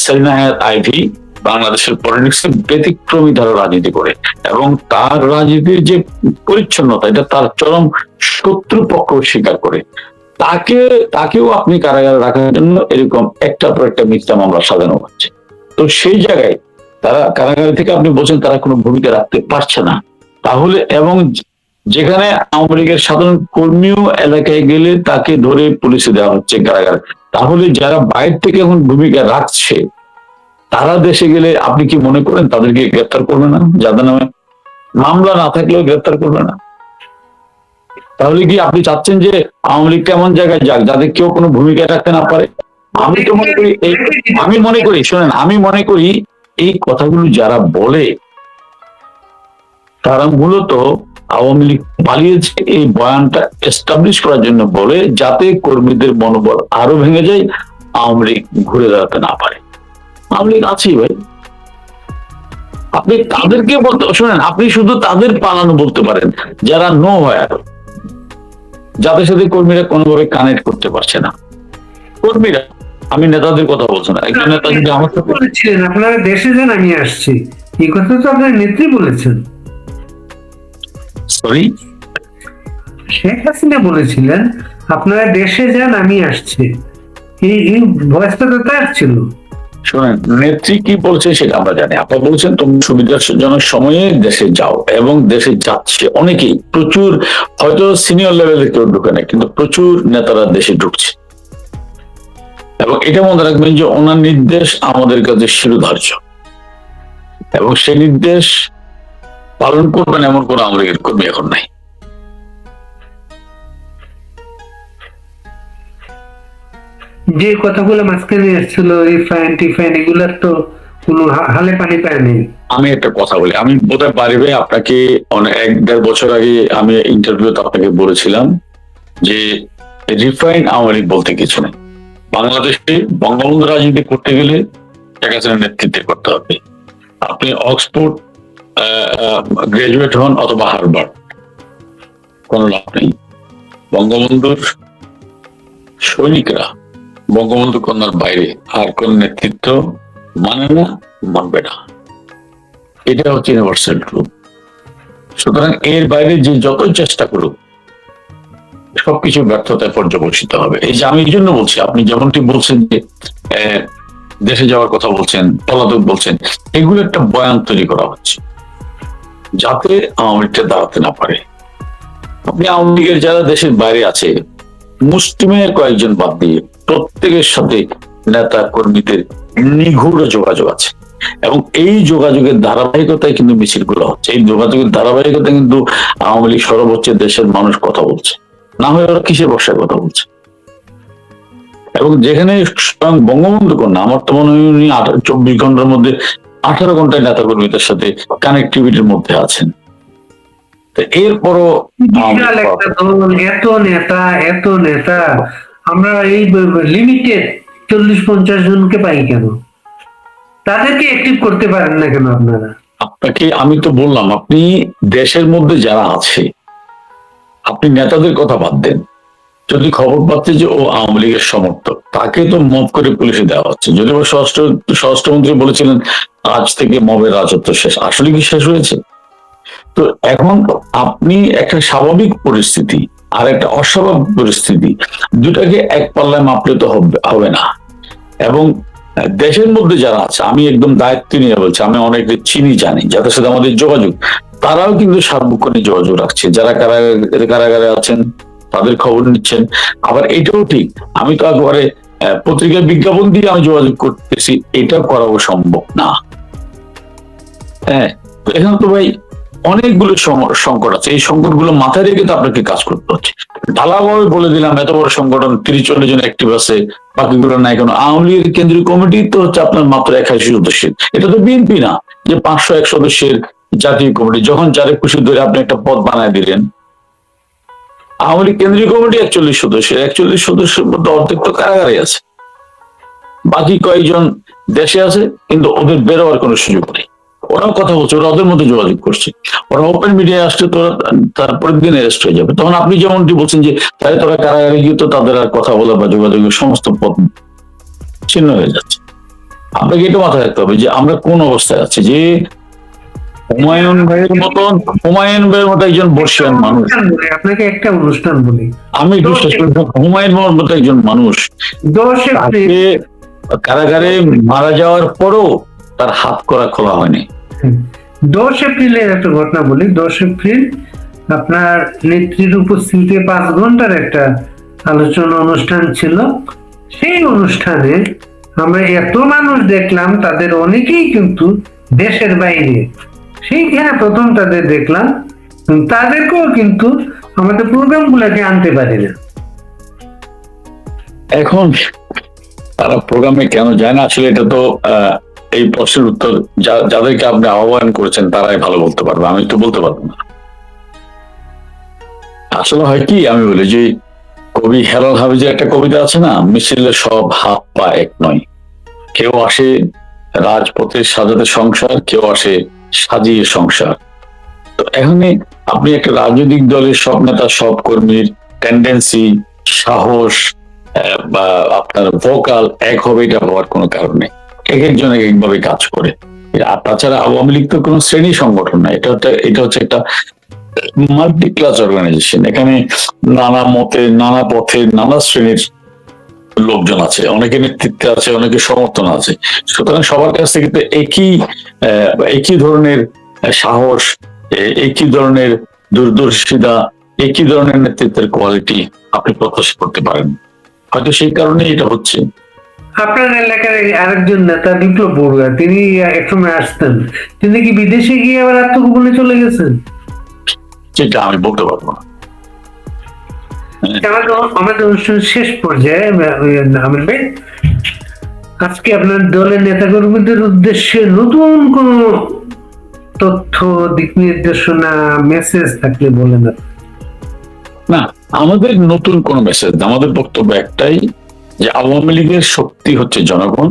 সেলিনা হায়াৎ আইভি বাংলাদেশের পলিটিক্সে ব্যতিক্রমী ধারা রাজনীতি করে, এবং তার রাজনীতির যে পরিচ্ছন্নতা এটা তার চরম শত্রুপক্ষ স্বীকার করে। তাকেও আপনি কারাগারে রাখার জন্য এরকম একটা পর একটা মিথ্যা মামলা সাজানো হচ্ছে। তো সেই জায়গায় তারা কারাগারে থেকে আপনি বলছেন তারা কোনো ভূমিকা রাখতে পারছে না, তাহলে এবং যেখানে আওয়ামী লীগের সাধারণ কর্মীও এলাকায় গেলে তাকে ধরে পুলিশে দেওয়া হচ্ছে কারাগারে, তাহলে যারা বাইরে থেকে এখন ভূমিকা রাখছে তারা দেশে গেলে আপনি কি মনে করেন তাদেরকে গ্রেপ্তার করবে না? যাদের নামে মামলা না থাকলেও গ্রেপ্তার করবে না? তাহলে কি আপনি চাচ্ছেন যে আওয়ামী লীগ কেমন জায়গায় যাক যাতে কেউ কোনো ভূমিকা রাখতে না পারে? আমি তো মনে করি শোনেন, আমি মনে করি এই কথাগুলো যারা বলে তারা মূলত আওয়ামী লীগ পালিয়েছে এই বয়ানটা এস্টাবলিশ করার জন্য বলে, যাতে কর্মীদের মনোবল আরো ভেঙে যায়, আওয়ামী লীগ ঘুরে দাঁড়াতে না পারে। আওয়ামী লীগ আছেই ভাই, আপনি তাদেরকে বলতে শোনেন, আপনি শুধু তাদের পালানো বলতে পারেন যারা নো হয়, যাদের সাথে কর্মীরা কোনোভাবে কানেক্ট করতে পারছে না। কর্মীরা, আমি নেতাদের কথা বলছি না। একজন নেতা যদি আমার সাথে বলেছিলেন আপনারা দেশে যান আমি আসছি, এই কথা তো আপনার নেত্রী বলেছেন। সরি, শেখ হাসিনা বলেছিলেন আপনারা দেশে যান আমি আসছি, এই ভয়েসটা তো তার ছিল। শোনেন, নেত্রী কি বলছে সেটা আমরা জানি। আপনি বলছেন তুমি সুবিধাজনক সময়ে দেশে যাও, এবং দেশে যাচ্ছে অনেকেই, প্রচুর, হয়তো সিনিয়র লেভেলে কেউ ঢুকে না, কিন্তু প্রচুর নেতারা দেশে ঢুকছে। এবং এটা মনে রাখবেন যে ওনার নির্দেশ আমাদের কাছে শিরোধার্য, এবং সেই নির্দেশ পালন করবেন এমন কোন আওয়ামী লীগের কর্মী এখন নাই। যে কথাগুলো মাঝখানে এসেছিল রিফাইন টিফাইন এগুলার তো কোনো হালে পানি পায় নেই। আমি একটা কথা বলি, আমি বোধহয় পারিবে আপনাকে অনেক 1-1.5 বছর আগে আমি ইন্টারভিউতে আপনাকে বলেছিলাম যে রিফাইন আওয়ামী লীগ বলতে কিছু নেই। বাংলাদেশে বঙ্গবন্ধু রাজনীতি করতে গেলে শেখ হাসিনার নেতৃত্বে করতে হবে। আপনি অক্সফোর্ড গ্রাজুয়েট হন অথবা হার্ভার্ড, কোন লাভ নেই। বঙ্গবন্ধুর সৈনিকরা বঙ্গবন্ধু কন্যার বাইরে আর কোন নেতৃত্ব মানে না, মানবে না। এটা হচ্ছে ইউনিভার্সাল ট্রুথ। সুতরাং এর বাইরে যে যতই চেষ্টা করুক সবকিছু ব্যর্থতায় পর্যবসিত হবে। এই যে আমি এই জন্য বলছি, আপনি যেমনটি বলছেন যে দেশে যাওয়ার কথা বলছেন, পলাতক বলছেন, এগুলো একটা বয়ান তৈরি করা হচ্ছে যাতে আওয়ামী লীগটা দাঁড়াতে না পারে। আপনি আওয়ামী লীগের যারা দেশের বাইরে আছে, মুসলিমের কয়েকজন বাদ দিয়ে প্রত্যেকের সাথে নেতা কর্মীদের নিগুড় যোগাযোগ আছে, এবং এই যোগাযোগের ধারাবাহিকতায় কিন্তু মিছিলগুলো হচ্ছে। এই যোগাযোগের ধারাবাহিকতা কিন্তু আওয়ামী লীগ সরব হচ্ছে, দেশের মানুষ কথা বলছে, না হয় ওরা কিসের বর্ষায় কথা বলছে। এবং যেখানে স্বয়ং বঙ্গবন্ধু কন্যা, আমার তো মনে হয় 24 ঘন্টার মধ্যে 18 ঘন্টায় নেতা কর্মীদের সাথে কানেক্টিভিটির মধ্যে আছেন। এরপরও এত নেতা আমরা এই লিমিটেড 40-50 জনকে পাই কেন? তাদেরকে অ্যাক্টিভ করতে পারেন না কেন আপনারা? আপনাকে আমি তো বললাম, আপনি দেশের মধ্যে যারা আছে, আপনি নেতাদের কথা বাদ দেন, যদি খবর পাচ্ছে যে ও আওয়ামী লীগের সমর্থক, তাকে তো মব করে পুলিশে দেওয়া হচ্ছে। যদি স্বরাষ্ট্রমন্ত্রী বলেছিলেন আজ থেকে মবের রাজত্ব শেষ, আসলে কি শেষ হয়েছে? তো এখন আপনি একটা স্বাভাবিক পরিস্থিতি আর একটা অস্বাভাবিক পরিস্থিতি, দুটাকে এক পাল্লায় মাপলে তো হবে না। এবং দেশের মধ্যে যারা আছে, আমি একদম দায়িত্ব নিয়ে বলছি, আমি অনেকে চিনি, জানি, যাদের সাথে আমাদের যোগাযোগ, তারাও কিন্তু সার্বক্ষণিক যোগাযোগ রাখছে। যারা কারাগারে আছেন তাদের খবর নিচ্ছেন। আবার এটাও ঠিক, আমি তো একবারে পত্রিকার বিজ্ঞাপন দিয়ে আমি যোগাযোগ করতেছি, এটা করাও সম্ভব না। হ্যাঁ, তো এখানে তো ভাই অনেকগুলো সংকট আছে, এই সংকটগুলো মাথায় রেখে তো আপনাকে কাজ করতে হচ্ছে। ঢালাভাবে বলে দিলাম এত বড় সংগঠন 30-40 জন অ্যাক্টিভ আছে, বাকিগুলো নাই কেন? আওয়ামী লীগের কেন্দ্রীয় কমিটি তো হচ্ছে আপনার মাত্র 81 সদস্যের, এটা তো বিএনপি না যে 501 সদস্যের জাতীয় কমিটি, যখন যারে খুশি ধরে আপনি একটা পদ বানায় দিলেন। আওয়ামী লীগ কেন্দ্রীয় কমিটি 41 সদস্যের, 41 সদস্যের মধ্যে অর্ধেক তো কারাগারে আছে, বাকি কয়েকজন দেশে আছে, কিন্তু ওদের বেরোয়ার কোনো সুযোগ নেই। ওরাও কথা বলছে, ওরা ওদের মধ্যে যোগাযোগ করছে, ওরা ওপেন মিডিয়ায় আসলে তো তারপরের দিন অ্যারেস্ট হয়ে যাবে। তখন আপনি যেমনটি বলছেন যে তাহলে তোরা কারাগারে গিয়ে তো তাদের আর কথা বলা বা যোগাযোগের সমস্ত পথ ছিন্ন হয়ে যাচ্ছে। আপনাকে এটা মাথায় রাখতে হবে যে আমরা কোন অবস্থায় আছি, যে হুমায়ুন ভাইয়ের মতো একজন বর্ষিয়ান মানুষ, আপনাকে একটা অনুষ্ঠান বলি, আমি বিশ্বাস করি হুমায়ুন ভাইয়ের মতো একজন মানুষ 10 এপ্রিল কারাগারে মারা যাওয়ার পরও তার হাত করা খোলা হয়নি। 10 এপ্রিলের একটা ঘটনা বলি। 10 এপ্রিল আপনার নেত্রীর উপস্থিতিতে 5 ঘন্টার একটা আলোচনা অনুষ্ঠান ছিল। সেই অনুষ্ঠানে আমরা এত মানুষ দেখলাম, তাদের অনেকেই কিন্তু দেশের বাইরে, সেইখানে প্রথম তাদের দেখলাম, তাদেরকেও কিন্তু আমাদের প্রোগ্রাম গুলাকে আনতে পারি না। এখন তারা প্রোগ্রামে কেন যায় না, আসলে এটা তো এই প্রশ্নের উত্তর যাদেরকে আপনি আহ্বান করেছেন তারাই ভালো বলতে পারবে, আমি তো বলতে পারবো না। আসলে হয় কি, আমি বলি যে কবি হেলাল হাফিজের একটা কবিতা আছে না, মিছিলে সব হাত পা এক নয়। কেউ আসে রাজপথে সাজাতে সংসার, কেউ আসে সাজিয়ে সংসার। তো এখানে আপনি একটা রাজনৈতিক দলের সব নেতা সব কর্মীর টেন্ডেন্সি, সাহস বা আপনার ভোকাল এক হবে, এটা হওয়ার কোনো কারণ নেই। এক একজন এক একভাবে কাজ করে। আর তাছাড়া আওয়ামী লীগ তো কোনো শ্রেণী সংগঠন না, এটা হচ্ছে একটা মাল্টি ক্লাস অর্গানাইজেশন। এখানে নানা মতে, নানা পথে, নানা শ্রেণীর লোকজন আছে, অনেকে নেতৃত্বে আছে, অনেকে সমর্থন আছে। সুতরাং সবার কাছ থেকে তো একই ধরনের সাহস, একই ধরনের দূরদর্শিতা, একই ধরনের নেতৃত্বের কোয়ালিটি আপনি প্রত্যাশা করতে পারেন। হয়তো সেই কারণে এটা হচ্ছে। আপনার এলাকার আরেকজন নেতা বিপ্লব বড়ুয়া, তিনি একসময় আসতেন, তিনি কি বিদেশে গিয়ে আবার আত্মগোপনে চলে গেছেন? সেটা আমি বলতে পারবো না। আমাদের অনুষ্ঠান শেষ পর্যায়ে আমির ভাই, আজকে আপনার দলের নেতা কর্মীদের উদ্দেশ্যে নতুন কোন তথ্য, দিক নির্দেশনা, মেসেজ থাকলে বলেন। না, আমাদের নতুন কোন মেসেজ, আমাদের বক্তব্য একটাই যে আওয়ামী লীগের শক্তি হচ্ছে জনগণ,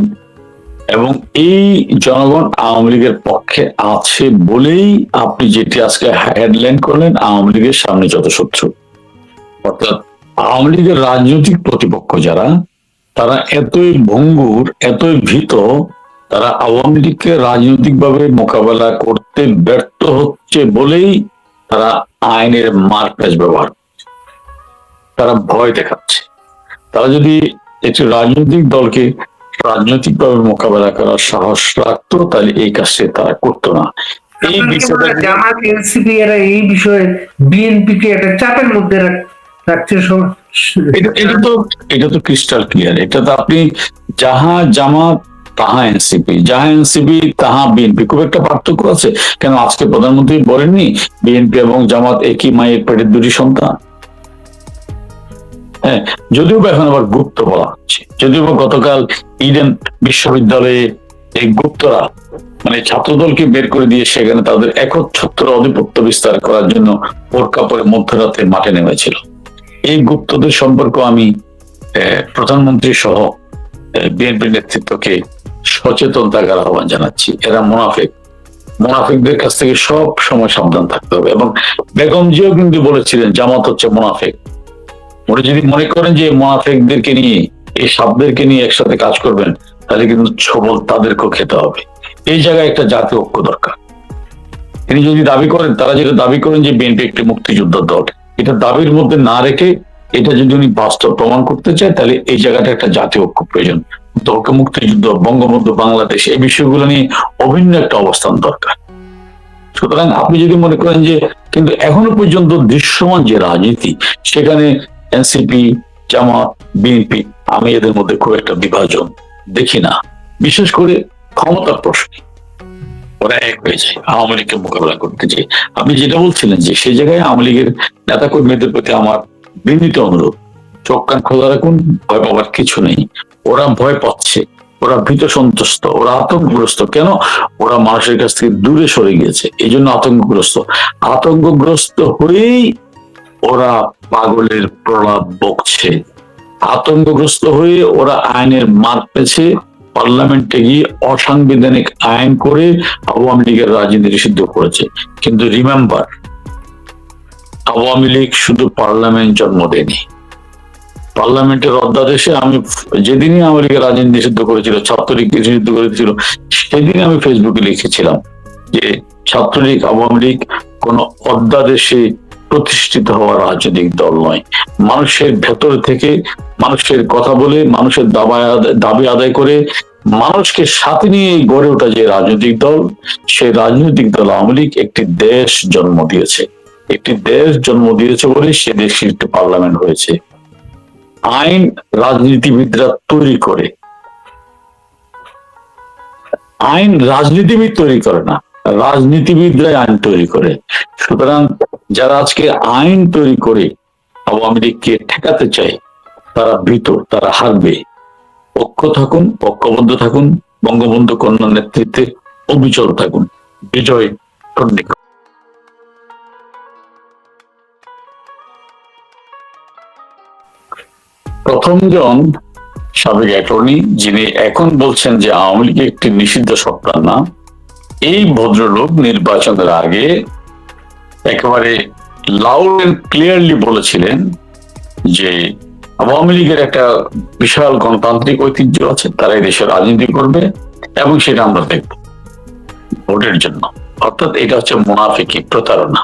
এবং এই জনগণ আওয়ামী লীগের পক্ষে আছে বলেই আপনি যেটি আজকে হেডলাইন করলেন, আওয়ামী লীগের সামনে যত শত্রু, অর্থাৎ আওয়ামী লীগের রাজনৈতিক প্রতিপক্ষ যারা, তারা এতই ভঙ্গুর, এতই ভীত, তারা আওয়ামী লীগকে রাজনৈতিকভাবে মোকাবেলা করতে ব্যর্থ হচ্ছে বলেই তারা আইনের মারপ্যাচ ব্যবহার করছে, তারা ভয় দেখাচ্ছে। তারা যদি একটি রাজনৈতিক দলকে রাজনৈতিকভাবে মোকাবেলা করার সাহস রাখতো, তাহলে এই কাজটি তারা করতো না। এই বিষয়টা জামাত, এনসিপি এরা এই বিষয়ে বিএনপি কে একটা চাপের মধ্যে রাখছে। এটা তো ক্রিস্টাল ক্লিয়ার। এটা তো আপনি যাহা জামাত তাহা এনসিপি, যাহা এনসিপি তাহা বিএনপি, খুব একটা পার্থক্য আছে কেন? আজকে প্রধানমন্ত্রী বলেননি বিএনপি এবং জামাত একই মায়ের পেটের দুটি সন্তান? হ্যাঁ, যদিও এখন আবার গুপ্ত বলা হচ্ছে, যদিও গতকাল ইডেন বিশ্ববিদ্যালয়ে এই গুপ্তরা মানে ছাত্রদলকে বের করে দিয়ে সেখানে তাদের একচ্ছত্র আধিপত্য বিস্তার করার জন্য বোরকা পরে মধ্যরাতে মাঠে নেমেছিল। এই গুপ্তদের সম্পর্ক আমি প্রধানমন্ত্রী সহ বিএনপি নেতৃত্বকে সচেতন থাকার আহ্বান জানাচ্ছি। এরা মোনাফেকদের কাছ থেকে সব সময় সাবধান থাকতে হবে। এবং বেগম জিয়াও কিন্তু বলেছিলেন জামাত হচ্ছে মোনাফেক। ওরা যদি মনে করেন যে মোনাফেকদেরকে নিয়ে, এই সাপদেরকে নিয়ে একসাথে কাজ করবেন, তাহলে কিন্তু ছবল তাদেরকেও খেতে হবে। এই জায়গায় একটা জাতীয় ঐক্য দরকার। তিনি যদি দাবি করেন, তারা যেটা দাবি করেন যে বিএনপি একটি মুক্তিযোদ্ধার দল, এটা দাবির মধ্যে না রেখে এটা যদি উনি বাস্তব প্রমাণ করতে চায়, তাহলে এই জায়গাটা একটা জাতীয় ঐক্য প্রয়োজন। দলকে মুক্তিযুদ্ধ, বঙ্গবন্ধু, বাংলাদেশ, এই বিষয়গুলো নিয়ে অভিন্ন একটা অবস্থান দরকার। সুতরাং আপনি যদি মনে করেন যে, কিন্তু এখনো পর্যন্ত দৃশ্যমান যে রাজনীতি, সেখানে এনসিপি, জামাত, বিএনপি, আমি এদের মধ্যে খুব একটা বিভাজন দেখি না, বিশেষ করে ক্ষমতার প্রশ্নে ওরা এক হয়ে যায় আওয়ামী লীগকে মোকাবেলা করতে। যে আপনি যেটা বলছিলেন যে সেই জায়গায় আওয়ামী লীগের নেতা কর্মীদের প্রতি আমার বিনীত অনুরোধ, চোখ কান খোলা রাখুন, ভয় পাওয়ার কিছু নেই। ওরা ভয় পাচ্ছে, ওরা ভীত সন্ত্রস্ত, ওরা আতঙ্কগ্রস্ত। কেন? ওরা মানুষের কাছ থেকে দূরে সরে গিয়েছে, এই জন্য আতঙ্কগ্রস্ত। আতঙ্কগ্রস্ত হয়েই ওরা পাগলের প্রলাপ বকছে, আতঙ্কগ্রস্ত হয়ে ওরা আইনের মার পেছে, পার্লামেন্টে গিয়ে অসাংবিধানিক আইন করে আওয়ামী লীগের রাজনীতি নিষিদ্ধ করেছে। কিন্তু রিমেম্বার, আওয়ামী লীগ শুধু পার্লামেন্ট জন্ম দেয়নি। পার্লামেন্টের অধ্যাদেশে আমি যেদিনই আওয়ামী লীগের রাজনীতি নিষিদ্ধ করেছিল, ছাত্রলীগকে নিষিদ্ধ করেছিল, সেদিন আমি ফেসবুকে লিখেছিলাম যে ছাত্রলীগ, আওয়ামী লীগ কোন অধ্যাদেশে প্রতিষ্ঠিত হওয়া রাজনৈতিক দল নয়। মানুষের ভেতর থেকে মানুষের কথা বলে, মানুষের দাবি আদায় করে, মানুষকে সাথে নিয়ে গড়ে ওঠা যে রাজনৈতিক দল, সেই রাজনৈতিক দল আওয়ামী লীগ একটি দেশ জন্ম দিয়েছে। একটি দেশ জন্ম দিয়েছে বলে সে দেশের একটি পার্লামেন্ট হয়েছে। আইন রাজনীতিবিদরা তৈরি করে, আইন রাজনীতিবিদ তৈরি করে না, রাজনীতিবিদরাই আইন তৈরি করে। সুতরাং যারা আজকে আইন তৈরি করে আওয়ামী লীগকে ঠেকাতে চায়, তারা ভীত, তারা হারবে। পক্ষ থাকুন, পক্ষবদ্ধ থাকুন, বঙ্গবন্ধু কন্যার নেতৃত্বে অবিচল থাকুন। বিজয় সন্নিক। প্রথমজন সাবেক অ্যাটর্নি, যিনি এখন বলছেন যে আওয়ামী লীগ একটি নিষিদ্ধ সরকার না, এই ভদ্রলোক নির্বাচনের আগে একেবারে লাউড এন্ড ক্লিয়ারলি বলেছিলেন যে আওয়ামী লীগের একটা বিশাল গণতান্ত্রিক ঐতিহ্য আছে, তারা এই দেশে রাজনীতি করবে এবং সেটা আমরা দেখব ভোটের জন্য। অর্থাৎ এটা হচ্ছে মুনাফিকি, প্রতারণা।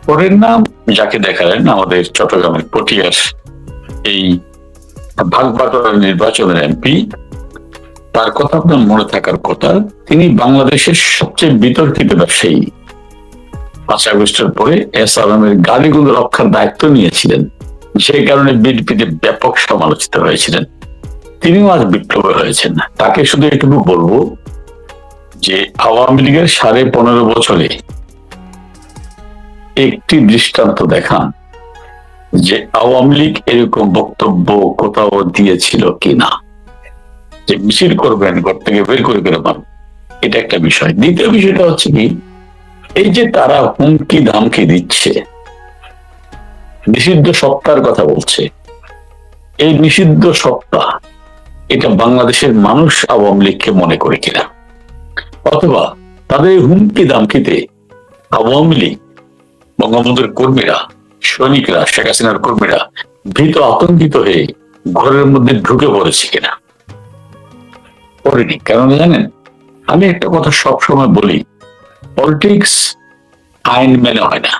পরের নাম যাকে দেখালেন আমাদের চট্টগ্রামের পটিয়ার এই ভাগবাটোয়ারা নির্বাচনের এমপি, তার কথা আপনার মনে থাকার কথা, তিনি বাংলাদেশের সবচেয়ে বিতর্কিত ব্যবসায়ী। 5 আগস্টের পরে SRM এর গাড়িগুলো রক্ষার দায়িত্ব নিয়েছিলেন, সেই কারণে বিএনপিতে ব্যাপক সমালোচিত হয়েছিলেন। তিনিও আজ বিপ্লবী হয়েছেন। তাকে শুধু এটুকু বলবো যে আওয়ামী লীগের 15.5 বছরে একটি দৃষ্টান্ত দেখান যে আওয়ামী লীগ এরকম বক্তব্য কোথাও দিয়েছিল কিনা, যে মিছিল করবেন, ঘর থেকে বের করে বেরোবেন, এটা একটা বিষয়। দ্বিতীয় বিষয়টা হচ্ছে কি, এই যে তারা হুমকি ধামকি দিচ্ছে, নিষিদ্ধ সত্তার কথা বলছে, এই নিষিদ্ধ সত্তা এটা বাংলাদেশের মানুষ আওয়ামী লীগকে মনে করে কিনা, অথবা তাদের হুমকি ধামকিতে আওয়ামী লীগ, বঙ্গবন্ধুর কর্মীরা, সৈনিকরা, শেখ হাসিনার কর্মীরা ভীত আতঙ্কিত হয়ে ঘরের মধ্যে ঢুকে পড়েছে কিনা। পড়েনি। কারণ জানেন, আমি একটা কথা সবসময় বলি, পলিটিক্স আইন মেনে হয় না,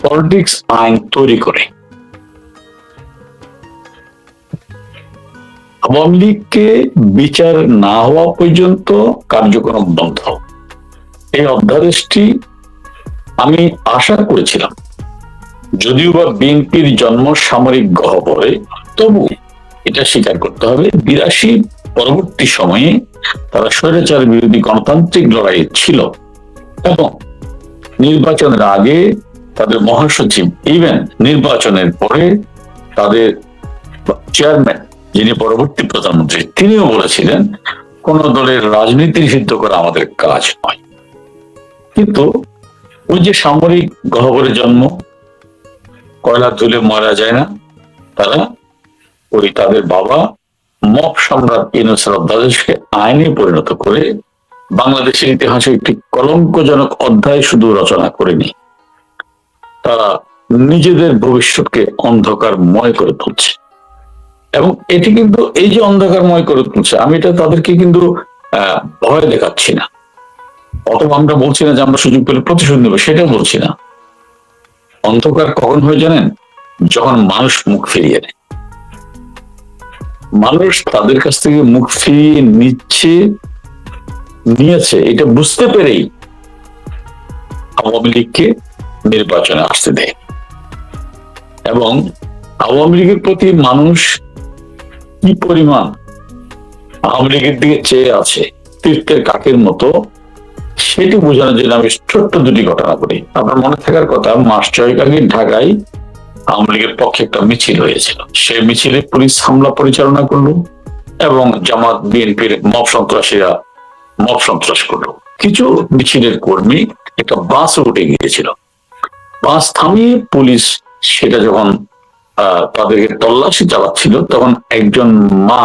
পলিটিক্স আইন তৈরি করে। আওয়ামী লীগকে বিচার না হওয়া পর্যন্ত কার্যক্রম বন্ধ, এই অধ্যাদেশটি আমি আশা করেছিলাম, যদিও বা বিএনপির জন্ম সামরিক গহ্বরে, তবু এটা স্বীকার করতে হবে 82 পরবর্তী সময়ে তারা স্বৈরাচার বিরোধী গণতান্ত্রিক লড়াই ছিল এবং নির্বাচনের আগে তাদের মহাসচিব, ইভেন নির্বাচনের পরে তাদের চেয়ারম্যান, যিনি পরবর্তী প্রধানমন্ত্রী, তিনিও বলেছিলেন কোন দলের রাজনীতি নিষিদ্ধ করা আমাদের কাজ নয়। কিন্তু ওই যে সামরিক গহ্বরে জন্ম, কয়লা তুলে মারা যায় না, তারা ওই তাদের বাবা মপ সম্রাট ইউনূসের অধ্যাদেশকে আইনে পরিণত করে বাংলাদেশের ইতিহাসে একটি কলঙ্কজনক অধ্যায় শুধু রচনা করেনি, তারা নিজেদের ভবিষ্যৎকে অন্ধকারময় করে তুলছে। এবং এটি কিন্তু এই যে অন্ধকারময় করে তুলছে, আমি এটা তাদেরকে কিন্তু ভয় দেখাচ্ছি না, অথবা আমরা বলছি না যে আমরা সুযোগ পেলে প্রতিশোধ নেব, সেটা বলছি না। অন্ধকার কখন হয় জানেন? যখন মানুষ মুখ ফিরিয়ে নেয়। মানুষ তাদের কাছ থেকে মুখ ফিরিয়ে নিয়েছে এটা বুঝতে পেরেই আওয়ামী লীগকে নির্বাচনে আসতে দেয়। এবং আওয়ামী লীগের প্রতি মানুষ কি পরিমাণ আওয়ামী লীগের দিকে চেয়ে আছে তীর্থের কাকের মতো, সেটি বোঝানোর জন্য আমি ছোট্ট দুটি ঘটনা করি। আপনার মনে থাকার কথা, মাস 6 আগে ঢাকায় আওয়ামী লীগের পক্ষে একটা মিছিল হয়েছিল। সে মিছিলে পুলিশ হামলা পরিচালনা করলো এবং জামাত বিএনপির মব সন্ত্রাসীরা মব সন্ত্রাস করলো। কিছু মিছিলের কর্মী একটা বাস উঠে গিয়েছিল, বাস থামিয়ে পুলিশ সেটা যখন তাদেরকে তল্লাশি চালাচ্ছিল, তখন একজন মা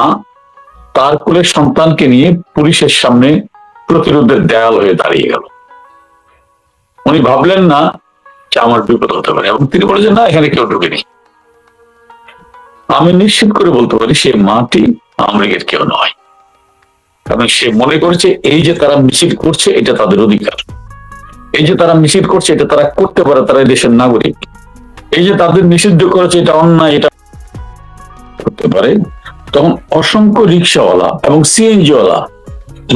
তার কোলের সন্তানকে নিয়ে পুলিশের সামনে প্রতিরোধের দেয়াল হয়ে দাঁড়িয়ে গেল। উনি ভাবলেন না যে আমার বিপদ হতে পারে, এবং তিনি বলেছেন না এখানে কেউ ঢুকেনি। আমি নিশ্চিত করে বলতে পারি সে মাটি আওয়ামী লীগের কেউ নয়, কারণ সে মনে করেছে এই যে তারা মিছিল করছে এটা তাদের অধিকার, এই যে তারা মিছিল করছে এটা তারা করতে পারে, তারা দেশের নাগরিক। এই যে তাদের নিষিদ্ধ করেছে এটা অন্যায়, এটা করতে পারে। তখন অসংখ্য রিক্সাওয়ালা এবং সিএনজিওয়ালা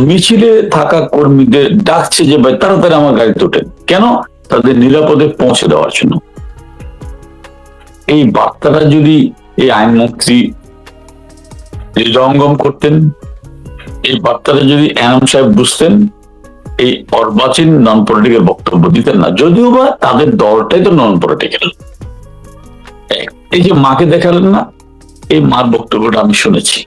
মিছিলে থাকা কর্মীদের ডাকছে যে ভাই তাড়াতাড়ি আমার গাড়িতে ওঠেন, কেন? তাদের নিরাপদে পৌঁছে দেওয়ার জন্য। এই বার্তাটা যদি এই আইনমন্ত্রী হৃদয়ঙ্গম করতেন, এই বার্তাটা যদি এনাম সাহেব বুঝতেন, এই অর্বাচীন নন পলিটিক্যাল বক্তব্য দিতেন না। যদিও বা তাদের দলটাই তো নন পলিটিক্যাল। এই যে মাকে দেখালেন না, এই মার বক্তব্যটা আমি শুনেছি।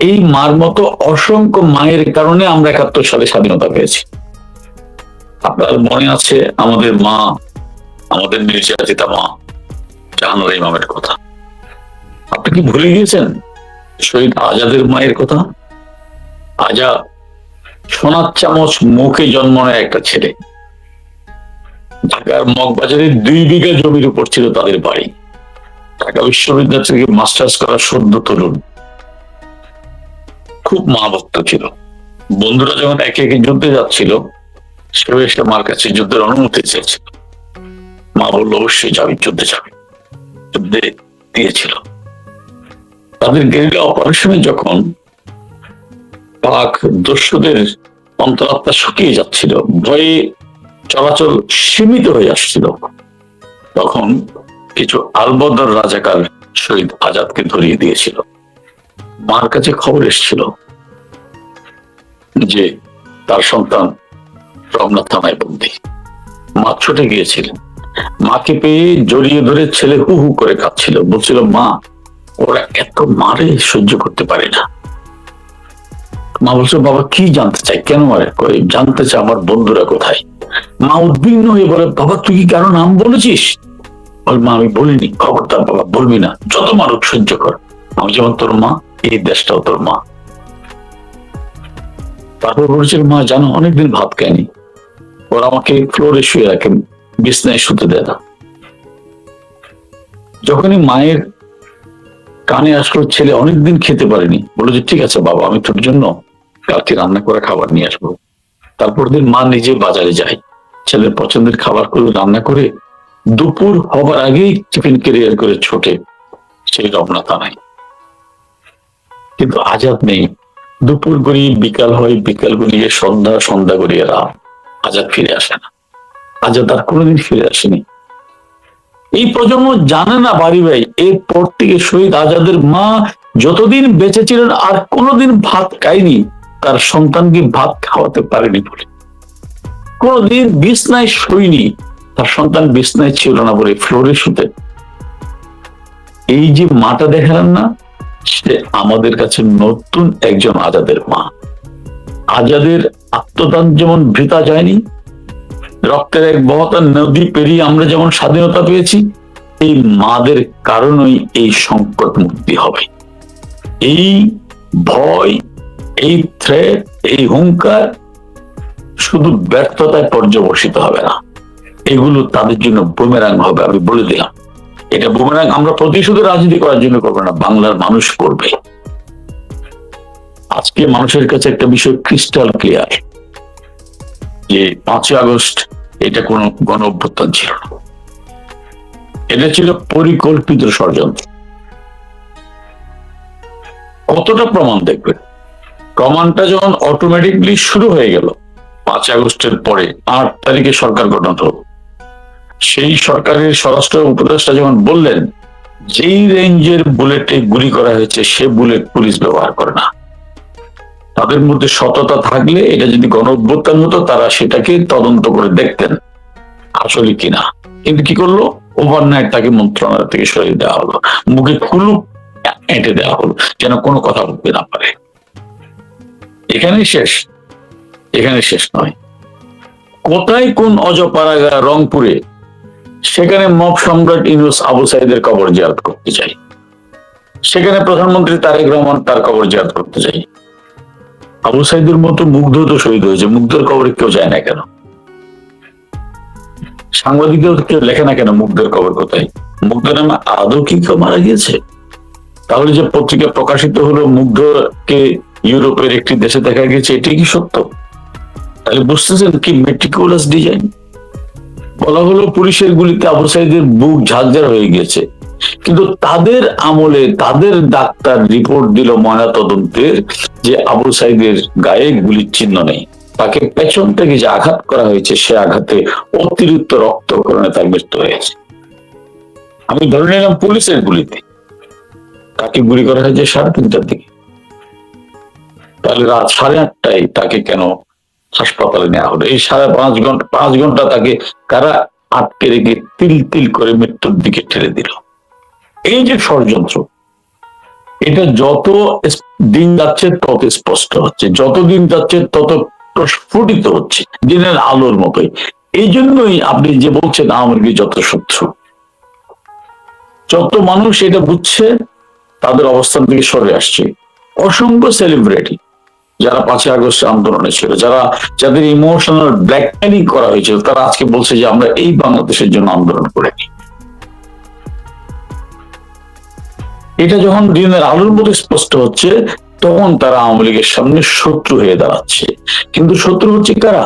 এই মার মতো অসংখ্য মায়ের কারণে আমরা 71 সালে স্বাধীনতা পেয়েছি। আপনার মনে আছে আমাদের মা, আমাদের নির্যাতিতা মা জাহানারা ইমামের কথা? আপনি কি ভুলে গিয়েছেন শহীদ আজাদের মায়ের কথা? আজাদ সোনার চামচ মুখে জন্ম নেয় একটা ছেলে। ঢাকার মগবাজারে 2 বিঘা জমির উপর ছিল তাদের বাড়ি। ঢাকা বিশ্ববিদ্যালয় থেকে মাস্টার্স করা সদ্য তরুণ, খুব মা ভক্ত ছিল। বন্ধুরা যখন একে একে যুদ্ধে যাচ্ছিল, সেও এসে মার কাছে যুদ্ধের অনুমতি চেয়েছিল। মা বললো অবশ্যই যাবি, যুদ্ধে যাবি, যুদ্ধে দিয়েছিল। তাদের গেরিলা অপারেশনে যখন পাক দস্যুদের অন্তরাত্মা শুকিয়ে যাচ্ছিল, ভয়ে চলাচল সীমিত হয়ে আসছিল, তখন কিছু আলবদর রাজাকার শহীদ আজাদকে ধরিয়ে দিয়েছিল। মার কাছে খবর এসেছিল যে তার সন্তান রমনা থানায় বন্দী। মা ছুটে গিয়েছিলেন, মাকে পেয়ে জড়িয়ে ধরে ছেলে হু হু করে কাঁদছিল, বলছিল মা ওরা এত মারে সহ্য করতে পারে না। মা বলছে বাবা কি জানতে চাই, কেন মারে? জানতে চাই আমার বন্ধুরা কোথায়। মা উদ্বিগ্ন হয়ে বলে বাবা তুই কি কারো নাম বলেছিস? মা আমি বলিনি। খবরদার বাবা বলবি না, যত মারুক সহ্য কর, আমি যেমন তোর মা এই দেশটাও তোর মা। তারপর বলেছিল মা জানো অনেকদিন ভাত খায়নি, ওরা আমাকে ফ্লোরে শুয়ে রাখে, বিছনায় শুতে দেয় না। যখনই মায়ের কানে আসলো ছেলে অনেকদিন খেতে পারেনি, বলে যে ঠিক আছে বাবা আমি তোর জন্য কালকে রান্না করে খাবার নিয়ে আসবো। তারপর দিন মা নিজে বাজারে যায়, ছেলের পছন্দের খাবার করে রান্না করে দুপুর হবার আগেই টিফিন ক্যারিয়ার করে ছোটে সেই রমনা থানায়। কিন্তু আজাদ নেই। দুপুর গড়িয়ে বিকাল হয়, বিকাল গড়িয়ে সন্ধ্যা, সন্ধ্যা গড়িয়ে রাত, আজাদ ফিরে আসে না। আজাদ আর কোনোদিন ফিরে আসেনি। এই প্রজন্ম জানে না বাড়ি ভাই, এরপর থেকে শহীদ আজাদের মা যতদিন বেঁচে ছিলেন আর কোনোদিন ভাত খায়নি, তার সন্তানকে ভাত খাওয়াতে পারেনি বলে। কোনোদিন বিছনায় শোয়নি, তার সন্তান বিছনায় ছিল না বলে ফ্লোরে শুতে। এই যে মাটা দেখালেন না, সে আমাদের কাছে নতুন একজন আজাদের মা। আজাদের আত্মদান যেমন বৃথা যায়নি, রক্তের এক বহতা নদী পেরিয়ে আমরা যেমন স্বাধীনতা পেয়েছি, এই মাদের কারণেই এই সংকট মুক্তি হবে। এই ভয়, এই থ্রেট, এই হুঙ্কার শুধু ব্যর্থতায় পর্যবসিত হবে না, এগুলো তাদের জন্য বুমেরাং হবে। আমি বলে দিলাম, এটা বুমেরাং আমরা প্রতিশোধের রাজনীতি করার জন্য করবো না, বাংলার মানুষ করবে। আজকে মানুষের কাছে একটা বিষয় ক্রিস্টাল ক্লিয়ার যে 5ই আগস্ট এটা কোনো গণ অভ্যুত্থান ছিল না, এটা ছিল পরিকল্পিত ষড়যন্ত্র। কতটা প্রমাণ দেখবেন? প্রমাণটা যখন অটোমেটিকলি শুরু হয়ে গেল 5 আগস্টের পরে 8 তারিখে সরকার গঠন হলো, সেই সরকারের স্বরাষ্ট্র উপদেষ্টা যখন বললেন যেই রেঞ্জের বুলেটে গুলি করা হয়েছে সে বুলেট পুলিশ ব্যবহার করে না, তাদের মধ্যে সততা থাকলে এটা যদি গণ অভ্যুত্থান হতো তারা সেটাকে তদন্ত করে দেখতেন আসলে কিনা। কিন্তু কি করলো, ওভারনাইট তাকে মন্ত্রণালয় থেকে সরিয়ে দেওয়া হলো, মুখে কুলুপ এঁটে দেওয়া হলো যেন কোনো কথা বলতে না পারে। এখানেই শেষ? এখানে শেষ নয়। কোথায় কোন অজপাড়াগা রংপুরে, সেখানে মব সম্রাট ইউনূস আবু সাইদের কবর জিয়ারত করতে চাই, সেখানে প্রধানমন্ত্রী তারেক রহমান তার কবর জিয়ারত করতে চাই। আবু সাইদের মতো মুগ্ধ তো শহীদ হয়েছে, মুগ্ধের কবরে কেউ যায় না কেন? সাংবাদিকদের কেউ লেখে না কেন মুগ্ধের কবর কোথায়? মুগ্ধের নামে আদৌ কি কেউ মারা গিয়েছে? তাহলে যে পত্রিকা প্রকাশিত হলো মুগ্ধকে ইউরোপের একটি দেশে দেখা গেছে, এটি কি সত্য? তাহলে বুঝতেছেন কি মেটিকুলাস ডিজাইন। বলা হলো পুলিশের গুলিতে আবু সাইদের বুক ঝাঁঝার হয়ে গেছে, কিন্তু তাদের আমলে তাদের ডাক্তার রিপোর্ট দিল ময়না তদন্তের যে আবু সাইদের গায়ে গুলির চিহ্ন নেই, তাকে পেছন থেকে যে আঘাত করা হয়েছে সে আঘাতে অতিরিক্ত রক্তক্ষরণে তার মৃত্যু হয়েছে। আমি ধরে নিলাম পুলিশের গুলিতে, তাকে গুলি করা হয়েছে 3:30টার দিকে, তাহলে রাত 8:30টায় তাকে কেন হাসপাতালে নেওয়া হলো? এই 5.5 ঘন্টা তাকে কারা আটকে রেখে তিল তিল করে মৃত্যুর দিকে ঠেলে দিল। এই যে ষড়যন্ত্র, এটা যত দিন যাচ্ছে তত স্পষ্ট হচ্ছে, যত দিন যাচ্ছে তত প্রস্ফুটিত হচ্ছে দিনের আলোর মতোই। এই জন্যই আপনি যে বলছেন আওয়ামী লীগ যত শত্রু, যত মানুষ এটা বুঝছে তাদের অবস্থান থেকে সরে আসছে। অসংখ্য সেলিব্রিটি যারা 5ই আগস্ট আন্দোলনে ছিল, যাদের ইমোশনাল ব্ল্যাকমেইলিং করা হয়েছিল, তারা আজকে বলছে যে আমরা এই বাংলাদেশের জন্য আন্দোলন করিনি। এটা যখন দিনের আলোর মতো স্পষ্ট হচ্ছে তখন তারা আওয়ামী লীগের সামনে শত্রু হয়ে দাঁড়াচ্ছে। কিন্তু শত্রু হচ্ছে কারা?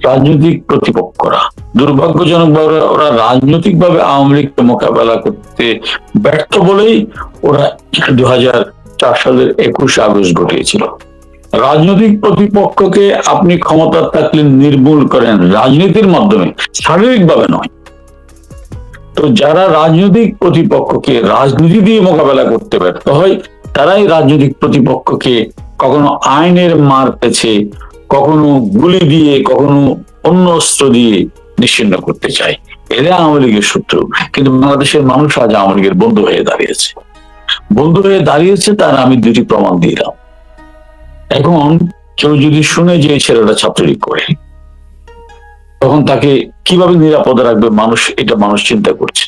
রাজনৈতিক প্রতিপক্ষরা। দুর্ভাগ্যজনক ভাবে ওরা রাজনৈতিক ভাবে আওয়ামী লীগকে মোকাবেলা করতে ব্যর্থ বলেই ওরা 2004 সালের 21 আগস্ট ঘটিয়েছিল। রাজনৈতিক প্রতিপক্ষকে আপনি ক্ষমতা থাকলে নির্মূল করেন রাজনীতির মাধ্যমে, শারীরিকভাবে নয়। তো যারা রাজনৈতিক প্রতিপক্ষকে রাজনীতি দিয়ে মোকাবেলা করতে ব্যর্থ হয়, তারাই রাজনৈতিক প্রতিপক্ষকে কখনো আইনের মার পেছে, কখনো গুলি দিয়ে, কখনো অন্য অস্ত্র দিয়ে নিশ্চিহ্ন করতে চায়। এরা আওয়ামী লীগের শত্রু। কিন্তু বাংলাদেশের মানুষ আজ আওয়ামী লীগের বন্ধু হয়ে দাঁড়িয়েছে। বন্ধু হয়ে দাঁড়িয়েছে তার আমি 2টি প্রমাণ দিলাম। এখন কেউ যদি শুনে যে এই ছেলেটা ছাত্রলীগ করে, তখন তাকে কিভাবে নিরাপদে রাখবে মানুষ, এটা মানুষ চিন্তা করছে।